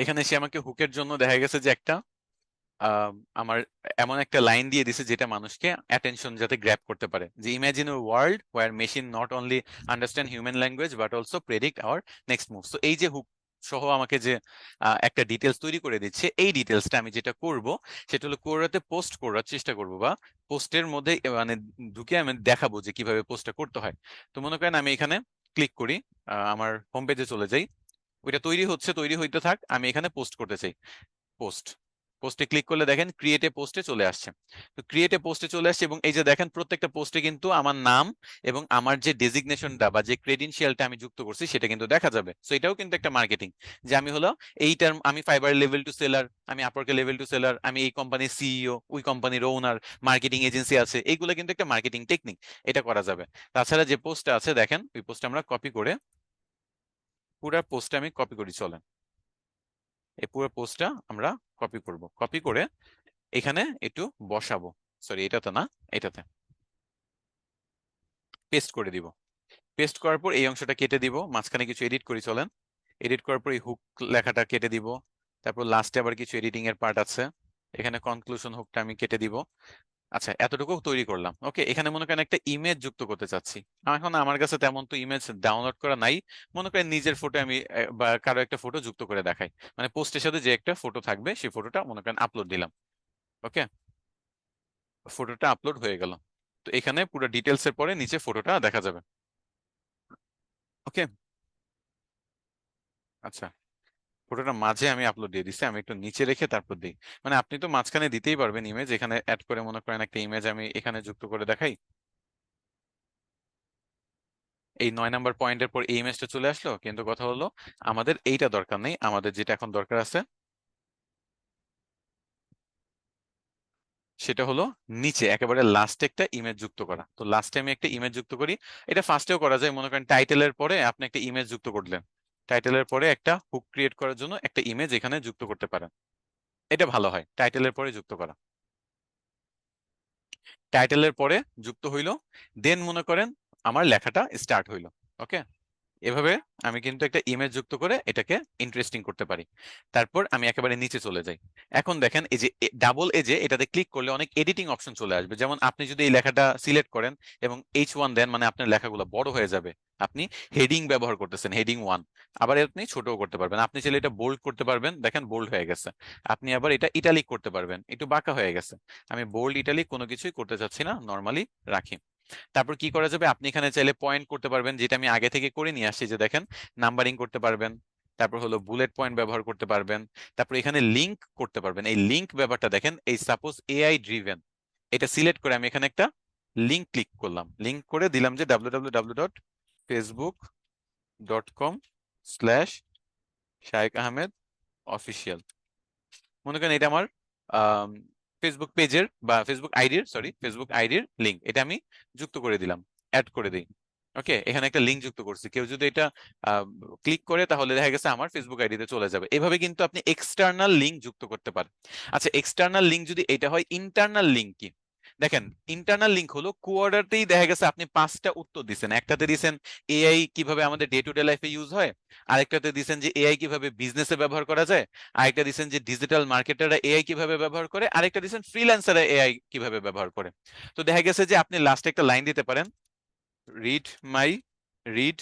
এখানে সে আমাকে হুকের জন্য দেখা গেছে যে একটা আহ, আমার এমন একটা লাইন দিয়ে দিছে যেটা মানুষকে অ্যাটেনশন যাতে গ্র্যাব করতে পারে, যে imagine a world where machine not only understand human language but also predict our next move. তো এই যে হুক সহ আমাকে যে একটা ডিটেলস তৈরি করে দিচ্ছে, এই ডিটেলসটা আমি যেটা করব সেটা হলো কোরাতে পোস্ট করার চেষ্টা করব, বা পোস্টের মধ্যে মানে ঢুকে আমি দেখাবো যে কিভাবে পোস্টটা করতে হয়। তো মনে করেন আমি এখানে ক্লিক করি, আমার হোম পেজে চলে যাই, ওইটা তৈরি হচ্ছে, তৈরি হইতে থাক, আমি এখানে পোস্ট করতে চাই। পোস্ট, পোস্টে ক্লিক করলে দেখেন ক্রিয়েটে পোস্টে চলে আসছে। তো ক্রিয়েটে পোস্টে চলে আসছে, এবং এই যে দেখেন প্রত্যেকটা পোস্টে কিন্তু আমার নাম এবং আমার যে ডেজিগনেশনটা বা যে ক্রেডেনশিয়ালটা আমি যুক্ত করছি সেটা কিন্তু দেখা যাবে। সো এটাও কিন্তু একটা মার্কেটিং, যে আমি হলো এইটার, আমি ফাইবার লেভেল টু সেলার, আমি আপওয়ার্কে লেভেল টু সেলার, আমি এই কোম্পানির সিইও, ওই কোম্পানির ওনার, মার্কেটিং এজেন্সি আছে, এইগুলো কিন্তু একটা মার্কেটিং টেকনিক, এটা করা যাবে। তাছাড়া যে পোস্টটা আছে দেখেন, ওই পোস্টটা আমরা কপি করে, পুরো পোস্টটা আমি কপি করি, চলেন এই পুরো পোস্টটা আমরা কপি করব, কপি করে এখানে একটু বসাবো, সরি এটাতে না, এটাতে পেস্ট করে দিব। পেস্ট করার পর এই অংশটা কেটে দিব, মাঝখানে কিছু এডিট করি, চলেন এডিট করার পর এই হুক লেখাটা কেটে দিব। তারপর লাস্টে আবার কিছু এডিটিং এর পার্ট আছে, এখানে কনক্লুশন হুকটা আমি কেটে দিব। আচ্ছা এতটুকু তৈরি করলাম। ওকে। এখানে মনে করেন একটা ইমেজ যুক্ত করতে চাচ্ছি, এখন আমার কাছে তেমন তো ইমেজ ডাউনলোড করা নাই, মনে করেন নিজের ফটো আমি বা কারো একটা ফটো যুক্ত করে দেখাই, মানে পোস্টের সাথে যে একটা ফটো থাকবে সেই ফটোটা মনে করেন আপলোড দিলাম। ওকে। ফটোটা আপলোড হয়ে গেল। তো এখানে পুরো ডিটেলস এর পরে নিচে ফটোটা দেখা যাবে। ওকে, আচ্ছা, ফটোটা মাঝে আমি আপলোড দিয়ে দিচ্ছি, আমি একটু নিচে রেখে তারপর দিই। মানে আপনি তো মাঝখানে দিতেই পারবেন ইমেজ, এখানে অ্যাড করে মনে করেন একটা ইমেজ আমি এখানে যুক্ত করে দেখাই। এই 9 নাম্বার পয়েন্টের পর এই ইমেজটা চলে আসলো, কিন্তু কথা হলো আমাদের এইটা দরকার নেই, আমাদের যেটা এখন দরকার আছে সেটা হলো নিচে একেবারে লাস্টে একটা ইমেজ যুক্ত করা। তো লাস্টে আমি একটা ইমেজ যুক্ত করি। এটা ফার্স্টেও করা যায়, মনে করেন টাইটেলের পরে আপনি একটা ইমেজ যুক্ত করলেন, টাইটেলের পরে একটা হুক ক্রিয়েট করার জন্য একটা ইমেজ এখানে যুক্ত করতে পারেন। এটা ভালো হয় টাইটেলের পরে যুক্ত করা। টাইটেলের পরে যুক্ত হইলো, দেন মনে করেন আমার লেখাটা স্টার্ট হইলো। ওকে, এভাবে আমি কিন্তু একটা ইমেজ যুক্ত করে এটাকে ইন্টারেস্টিং করতে পারি। তারপর আমি একেবারে নিচে চলে যাই। এখন দেখেন এই যে ডাবল এজে এটাতে ক্লিক করলে অনেক এডিটিং অপশন চলে আসবে। যেমন আপনি যদি এই লেখাটা সিলেক্ট করেন এবং H1 দেন, মানে আপনার লেখাগুলো বড় হয়ে যাবে। আপনি হেডিং ব্যবহার করতেছেন, হেডিং 1, আবার আপনি ছোটও করতে পারবেন। আপনি চাইলে এটা বোল্ড করতে পারবেন, দেখেন বোল্ড হয়ে গেছে। আপনি আবার এটা ইটালিক করতে পারবেন, একটু বাঁকা হয়ে গেছে। আমি বোল্ড ইটালিক কোনো কিছুই করতে চাচ্ছি না, নর্মালি রাখি। তারপর কি করা যাবে, আপনি এখানে চাইলে পয়েন্ট করতে পারবেন, যেটা আমি আগে থেকে করে নিয়ে আসছি, যে দেখেন নাম্বারিং করতে পারবেন। তারপর হলো বুলেট পয়েন্ট ব্যবহার করতে পারবেন। তারপর এখানে লিংক করতে পারবেন। এই লিংক ব্যাপারটা দেখেন, এই সাপোজ এআই ড্রিভেন, এটা সিলেক্ট করে আমি এখানে একটা লিংক ক্লিক করলাম, লিংক করে দিলাম যে www.facebook.com/shaikh ahmed official। মনে করেন এটা আমার ফেসবুক পেজের বা ফেসবুক আইডির, সরি ফেসবুক আইডির লিঙ্ক, এটা আমি যুক্ত করে দিলাম, অ্যাড করে দিই। ওকে, এখানে একটা লিঙ্ক যুক্ত করছি, কেউ যদি এটা ক্লিক করে তাহলে দেখা গেছে আমার ফেসবুক আইডিতে চলে যাবে। এভাবে কিন্তু আপনি এক্সটার্নাল লিঙ্ক যুক্ত করতে পারেন। আচ্ছা, এক্সটার্নাল লিঙ্ক যদি এটা হয়, ইন্টারনাল লিঙ্ক কি? দেখেন, ইন্টারনাল লিঙ্ক হলো কোয়ার্টারতেই দেখা গেছে আপনি 5টা উত্তর দিচ্ছেন। একটাতে দিচ্ছেন এআই কিভাবে আমাদের ডে টু ডে লাইফে ইউজ হয়, আরেকটাতে দিচ্ছেন যে এআই কিভাবে বিজনেসে ব্যবহার করা যায়, আরেকটা দিচ্ছেন যে ডিজিটাল মার্কেটাররা এআই কিভাবে ব্যবহার করে, আরেকটা দিচ্ছেন ফ্রিল্যান্সাররা এআই কিভাবে ব্যবহার করে। তো দেখা গেছে যে আপনি লাস্টে একটা লাইন দিতে পারেন, read my read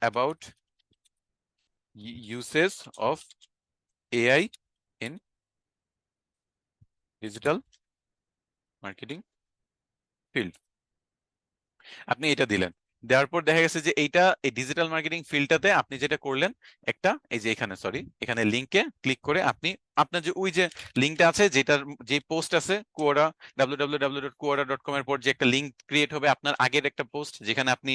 about usage of AI in digital marketing field. আপনি এটা দিলেন, দেওয়ার পর দেখা গেছে যে এইটা এই ডিজিটাল মার্কেটিং ফিল্ডটাতে আপনি যেটা করলেন, একটা এই যে এখানে সরি এখানে লিংকে ক্লিক করে আপনি আপনার যে ওই যে লিঙ্কটা আছে, যেটার যে পোস্ট আছে কোয়াডা www.quora.com এর পর যে একটা লিঙ্ক ক্রিয়েট হবে আপনার আগের একটা পোস্ট, যেখানে আপনি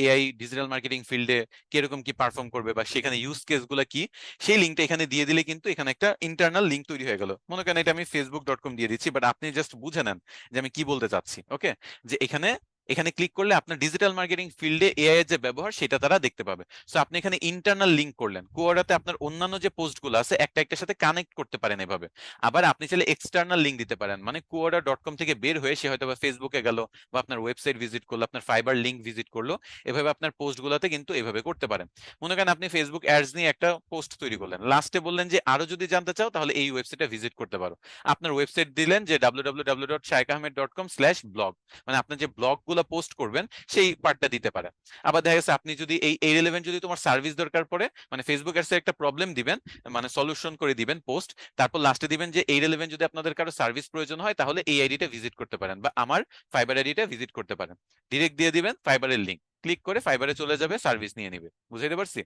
এআই ডিজিটাল মার্কেটিং ফিল্ডে কিরকম কি পারফর্ম করবে বা সেখানে ইউজ কেস গুলা কি, সেই লিঙ্কটা এখানে দিয়ে দিলে কিন্তু এখানে একটা ইন্টারনাল লিঙ্ক তৈরি হয়ে গেল। মনে করেন এটা আমি facebook.com দিয়ে দিচ্ছি, বাট আপনি জাস্ট বুঝে নেন যে আমি কি বলতে চাচ্ছি। ওকে, যে এখানে এখানে ক্লিক করলে আপনার ডিজিটাল মার্কেটিং ফিল্ডে এআই এর যে ব্যবহার সেটা তারা দেখতে পাবে। সো আপনি এখানে ইন্টারনাল লিংক করলেন, কোয়াডাতে আপনার অন্যান্য যে পোস্টগুলো আছে একটা একটার সাথে কানেক্ট করতে পারেন এভাবে। আবার আপনি চাইলে এক্সটার্নাল লিংক দিতে পারেন, মানে কোয়াডা.com থেকে বের হয়ে সে হয়তো বা ফেসবুকে গেল বা আপনার ওয়েবসাইট ভিজিট করলো, আপনার ফাইবার লিংক ভিজিট করলো। এভাবে আপনার পোস্টগুলোতে কিন্তু এভাবে করতে পারেন। মনে করেন আপনি ফেসবুক অ্যাডস নিয়ে একটা পোস্ট তৈরি করলেন, লাস্টে বললেন যে আরো যদি জানতে চাও তাহলে এই ওয়েবসাইটে ভিজিট করতে পারো। আপনার ওয়েবসাইট দিলেন যে www.shaikahmed.com/blog, মানে আপনার যে ব্লগ গুলো পোস্ট করবেন সেই পার্টটা দিতে পারেন। আবার দেখা যাচ্ছে আপনি যদি এই রিলেভেন্ট যদি তোমার সার্ভিস দরকার পড়ে, মানে ফেসবুক অ্যাডসে একটা প্রবলেম দিবেন, মানে সলিউশন করে দিবেন পোস্ট, তারপর লাস্টে দিবেন যে এই রিলেভেন্ট যদি আপনাদের কারো সার্ভিস প্রয়োজন হয় তাহলে এই আইডিটা ভিজিট করতে পারেন বা আমার ফাইবার আইডিটা ভিজিট করতে পারেন। ডিরেক্ট দিয়ে দিবেন ফাইবারের লিংক, ক্লিক করে ফাইবারে চলে যাবে, সার্ভিস নিয়ে নিবে। বুঝাইতে পারছি?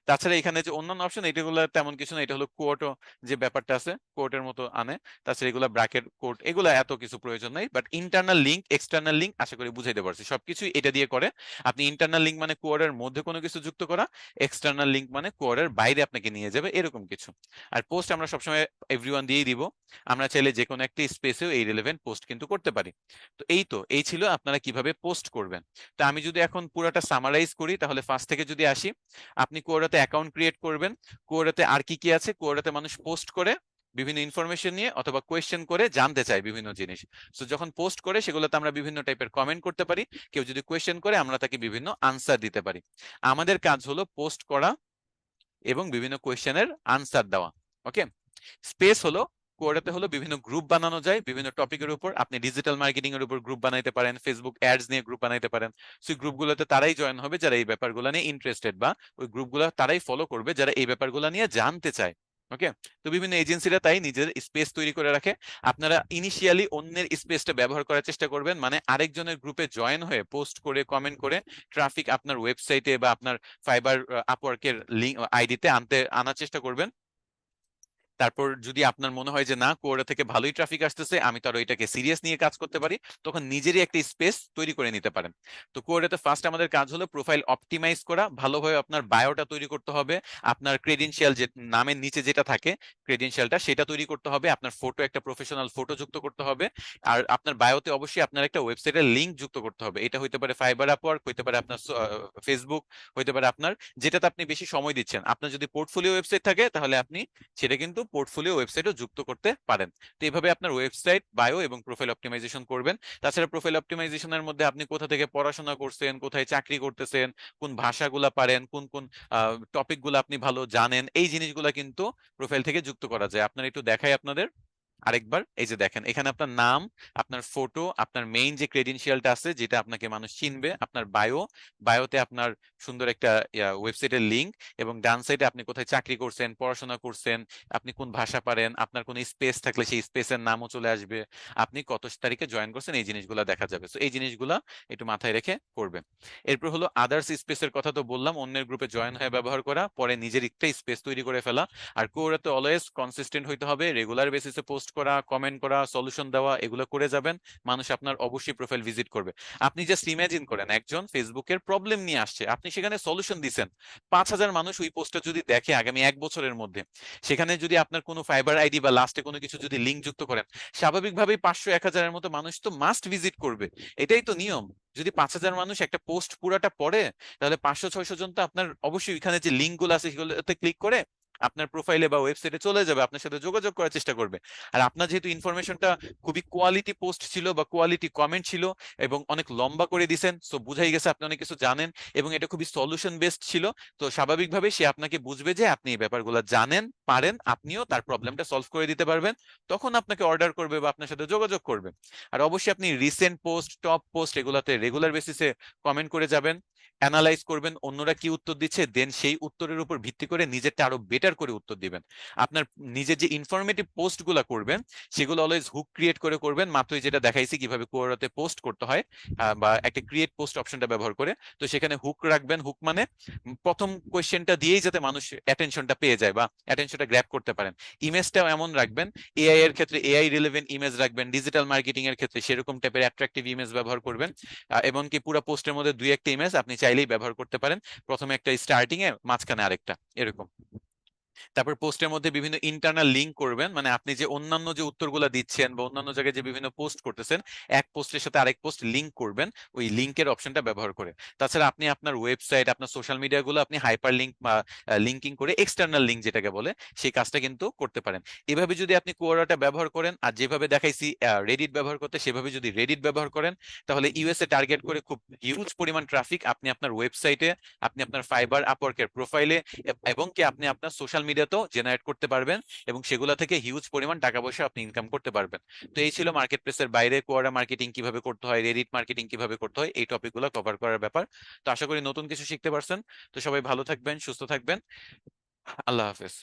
তাছাড়া এখানে যে অন্যান্য অপশন এটাগুলো তেমন কিছু না, এটা হলো কোর্টও যে ব্যাপারটা আছে কোর্টের মতো আনে। তাছাড়া এগুলো ব্র্যাকেট কোড এগুলো এত কিছু প্রয়োজন নাই, but internal link external link আশা করি বুঝাইতে পারছি, সবকিছুই এটা দিয়ে করে। আপনি ইন্টারনাল লিংক মানে কোয়ারের মধ্যে কোনো কিছু যুক্ত করা, এক্সটার্নাল লিংক মানে কোয়ারের বাইরে আপনাকে নিয়ে যাবে, এরকম কিছু। আর পোস্ট আমরা সবসময় এভরিওয়ান দিয়েই দিব, আমরা চাইলে যে কোনো একটা স্পেসেও এই রিলেভেন্ট পোস্ট কিন্তু করতে পারি। তো এই ছিল আপনারা কিভাবে পোস্ট করবেন। তো আমি যদি এখন পুরোটা সামারাইজ করি তাহলে ফার্স্ট থেকে যদি আসি, আপনি কোয়ারাতে অ্যাকাউন্ট ক্রিয়েট করবেন। কোয়ারাতে আর কি কি আছে, কোয়ারাতে মানুষ পোস্ট করে বিভিন্ন ইনফরমেশন নিয়ে অথবা কোয়েশ্চেন করে জানতে চায় বিভিন্ন জিনিস। সো যখন পোস্ট করে সেগুলোতে আমরা বিভিন্ন টাইপের কমেন্ট করতে পারি, কেউ যদি কোয়েশ্চেন করে আমরা তাকে বিভিন্ন আনসার দিতে পারি। আমাদের কাজ হলো পোস্ট করা এবং বিভিন্ন কোয়েশ্চেনের আনসার দেওয়া। ওকে, স্পেস হলো কোয়াডাতে হলো বিভিন্ন গ্রুপ বানানো যায় বিভিন্ন টপিকের উপর। আপনি ডিজিটাল মার্কেটিং এর উপর গ্রুপ বানাইতে পারেন, ফেসবুক অ্যাডস নিয়ে গ্রুপ বানাইতে পারেন। সেই গ্রুপগুলোতে তারাই জয়েন হবে যারা এই ব্যাপারগুলো নিয়ে ইন্টারেস্টেড, বা ওই গ্রুপগুলো তারাই ফলো করবে যারা এই ব্যাপারগুলো নিয়ে জানতে চায়। ওকে। তো বিভিন্ন এজেন্সিরা তাই নিজের স্পেস তৈরি করে রাখে। আপনারা ইনিশিয়ালি অন্যের স্পেসটা ব্যবহার করার চেষ্টা করবেন, মানে আরেকজনের গ্রুপে জয়েন হয়ে পোস্ট করে কমেন্ট করে ট্রাফিক আপনার ওয়েবসাইটে বা আপনার ফাইবার আপওয়ার্কের লিঙ্ক আইডিতে আনার চেষ্টা করবেন। তারপর যদি আপনার মনে হয় যে না, কোরা থেকে ভালোই ট্রাফিক আসতেছে, আমি তো আরো এটাকে সিরিয়াস নিয়ে কাজ করতে পারি, তখন নিজেরই একটা স্পেস তৈরি করে নিতে পারেন। তো কোরাতে ফার্স্ট আমাদের কাজ হলো প্রোফাইল অপটিমাইজ করা, ভালোভাবে আপনার বায়োটা তৈরি করতে হবে, আপনার ক্রেডেনশিয়াল যে নামের নিচে যেটা থাকে ক্রেডেনশিয়ালটা সেটা তৈরি করতে হবে, আপনার ফটো একটা প্রফেশনাল ফটো যুক্ত করতে হবে, আর আপনার বায়োতে অবশ্যই আপনার একটা ওয়েবসাইটের লিংক যুক্ত করতে হবে। এটা হইতে পারে ফাইবার আপওয়ার্ক, হইতে পারে আপনার ফেসবুক, হইতে পারে আপনার যেটাতে আপনি বেশি সময় দিচ্ছেন। আপনার যদি পোর্টফোলিও ওয়েবসাইট থাকে তাহলে আপনি সেটা কিন্তু পোর্টফোলিও ওয়েবসাইটও যুক্ত করতে পারেন। তো এইভাবে আপনার ওয়েবসাইট বায়ো এবং প্রোফাইল অপটিমাইজেশন করবেন। তাছাড়া প্রোফাইল অপটিমাইজেশনের মধ্যে আপনি কোথা থেকে পড়াশোনা করছেন, কোথায় চাকরি করতেছেন, কোন ভাষাগুলা পারেন, কোন কোন টপিকগুলো আপনি ভালো জানেন, এই জিনিসগুলা কিন্তু প্রোফাইল থেকে যুক্ত করা যায়। আপনার একটু দেখাই আপনাদের আরেকবার। এই যে দেখেন, এখানে আপনার নাম, আপনার ফটো, আপনার মেইন যে ক্রেডেনশিয়ালটা আছে যেটা আপনাকে মানুষ চিনবে, আপনার বায়োতে আপনার সুন্দর একটা ওয়েবসাইটের লিংক, এবং ডান সাইডে আপনি কোথায় চাকরি করছেন, পড়াশোনা করছেন, আপনি কোন ভাষা পারেন, আপনার কোন স্পেস থাকলে সেই স্পেসের নামও চলে আসবে, আপনি কত তারিখে জয়েন করছেন, এই জিনিসগুলো দেখা যাবে। তো এই জিনিসগুলো একটু মাথায় রেখে করবেন। এরপর হলো আদার্স স্পেসের কথা তো বললাম, অন্যের গ্রুপে জয়েন হয়ে ব্যবহার করা, পরে নিজের একটা স্পেস তৈরি করে ফেলা। আর কোরাতে অলওয়েজ কনসিস্টেন্ট হইতে হবে, রেগুলার বেসিসে পোস্ট করা, কমেন্ট করা, সলিউশন দেওয়া, এগুলো করে যাবেন। মানুষ আপনার অবশ্যই প্রোফাইল ভিজিট করবে। আপনি জাস্ট ইমাজিন করেন একজন ফেসবুকের প্রবলেম নিয়ে আসছে, আপনি সেখানে সলিউশন দিচ্ছেন, 5,000 মানুষ ওই পোস্টটা যদি দেখে আগামী 1 বছরের মধ্যে, সেখানে যদি আপনার কোনো ফাইবার আইডি বা লাস্টে কোনো কিছু যদি লিঙ্ক যুক্ত করেন, স্বাভাবিকভাবেই 500-1,000-এর মতো মানুষ তো মাস্ট ভিজিট করবে। এটাই তো নিয়ম। যদি 5,000 মানুষ একটা পোস্ট পুরাটা পড়ে, তাহলে 500-600 জন তো আপনার অবশ্যই এখানে যে লিঙ্ক গুলো আছে সেগুলোতে ক্লিক করে আপনার প্রোফাইলে বা ওয়েবসাইটে চলে যাবে, আপনার সাথে যোগাযোগ করার চেষ্টা করবে। আর আপনার যেহেতু ইনফরমেশনটা খুবই কোয়ালিটি পোস্ট ছিল বা কোয়ালিটি কমেন্ট ছিল, এবং অনেক লম্বা করে দিছেন, সো বুঝাই গেছে আপনি অনেক কিছু জানেন, এবং এটা খুবই সলিউশন বেসড ছিল, তো স্বাভাবিকভাবে সে আপনাকে বুঝবে যে আপনি এই ব্যাপারগুলো জানেন, পারেন, আপনিও তার প্রবলেমটা সলভ করে দিতে পারবেন, তখন আপনাকে অর্ডার করবে বা আপনার সাথে যোগাযোগ করবে। আর অবশ্যই আপনি রিসেন্ট পোস্ট, টপ পোস্ট, এগুলাতে রেগুলার বেসিসে কমেন্ট করে যাবেন, অ্যানালাইজ করবেন অন্যরা কি উত্তর দিচ্ছে, দেন সেই উত্তরের উপর ভিত্তি করে নিজেরটা আরো বেটার করে উত্তর দিবেন। আপনার নিজের যে ইনফরমেটিভ পোস্ট গুলা করবেন, সেগুলো অলওয়েজ হুক ক্রিয়েট করে করবেন, মাত্রই যেটা দেখাইছি কিভাবে কোরাতে পোস্ট করতে হয়, বা একটা ক্রিয়েট পোস্ট অপশনটা ব্যবহার করে। তো সেখানে হুক রাখবেন, হুক মানে প্রথম কোয়েশ্চেনটা দিয়েই যাতে মানুষ অ্যাটেনশনটা পেয়ে যায় বা অ্যাটেনশনটা গ্র্যাব করতে পারেন। ইমেজটাও এমন রাখবেন, এআই এর ক্ষেত্রে এআই রিলেভেন্ট ইমেজ রাখবেন, ডিজিটাল মার্কেটিং এর ক্ষেত্রে সেরকম টাইপের অ্যাট্রাকটিভ ইমেজ ব্যবহার করবেন। এমনকি পুরো পোস্টের মধ্যে দুই একটা ইমেজ আপনি চাইলেই ব্যবহার করতে পারেন, প্রথমে একটা স্টার্টিং এ, মাঝখানে আরেকটা, এরকম। তারপর পোস্টের মধ্যে বিভিন্ন ইন্টারনাল লিঙ্ক করবেন, মানে আপনি যে অন্যান্য যে উত্তরগুলো দিচ্ছেন বা অন্যান্য জায়গায় যে বিভিন্ন পোস্ট করতেছেন, এক পোস্টের সাথে আরেক পোস্ট লিঙ্ক করবেন ওই লিঙ্কের অপশনটা ব্যবহার করে। তাছাড়া আপনি আপনার ওয়েবসাইট, আপনার সোশ্যাল মিডিয়া গুলো আপনি হাইপার লিঙ্ক বা লিঙ্কিং করে এক্সটার্নাল লিঙ্ক যেটাকে বলে, সেই কাজটা কিন্তু করতে পারেন। এভাবে যদি আপনি কোয়ারাটা ব্যবহার করেন, আর যেভাবে দেখাইছি রেডিট ব্যবহার করতে, সেভাবে যদি রেডিট ব্যবহার করেন, তাহলে ইউএসএ টার্গেট করে খুব হিউজ পরিমাণ ট্রাফিক আপনি আপনার ওয়েবসাইটে, আপনি আপনার ফাইবার আপওয়ার্কের প্রোফাইলে, এবং কি আপনি আপনার সোশ্যাল মিডিয়াতেও জেনারেট করতে পারবেন, এবং সেগুলো থেকে হিউজ পরিমাণ টাকা পয়সা আপনি ইনকাম করতে পারবেন। তো এই ছিল মার্কেট প্লেসের বাইরে কোয়ারা মার্কেটিং কিভাবে করতে হয়, রেডিট মার্কেটিং কিভাবে করতে হয়, এই টপিকগুলো কভার করার ব্যাপার। তো আশা করি নতুন কিছু শিখতে পারছেন। তো সবাই ভালো থাকবেন, সুস্থ থাকবেন। আল্লাহ হাফেজ।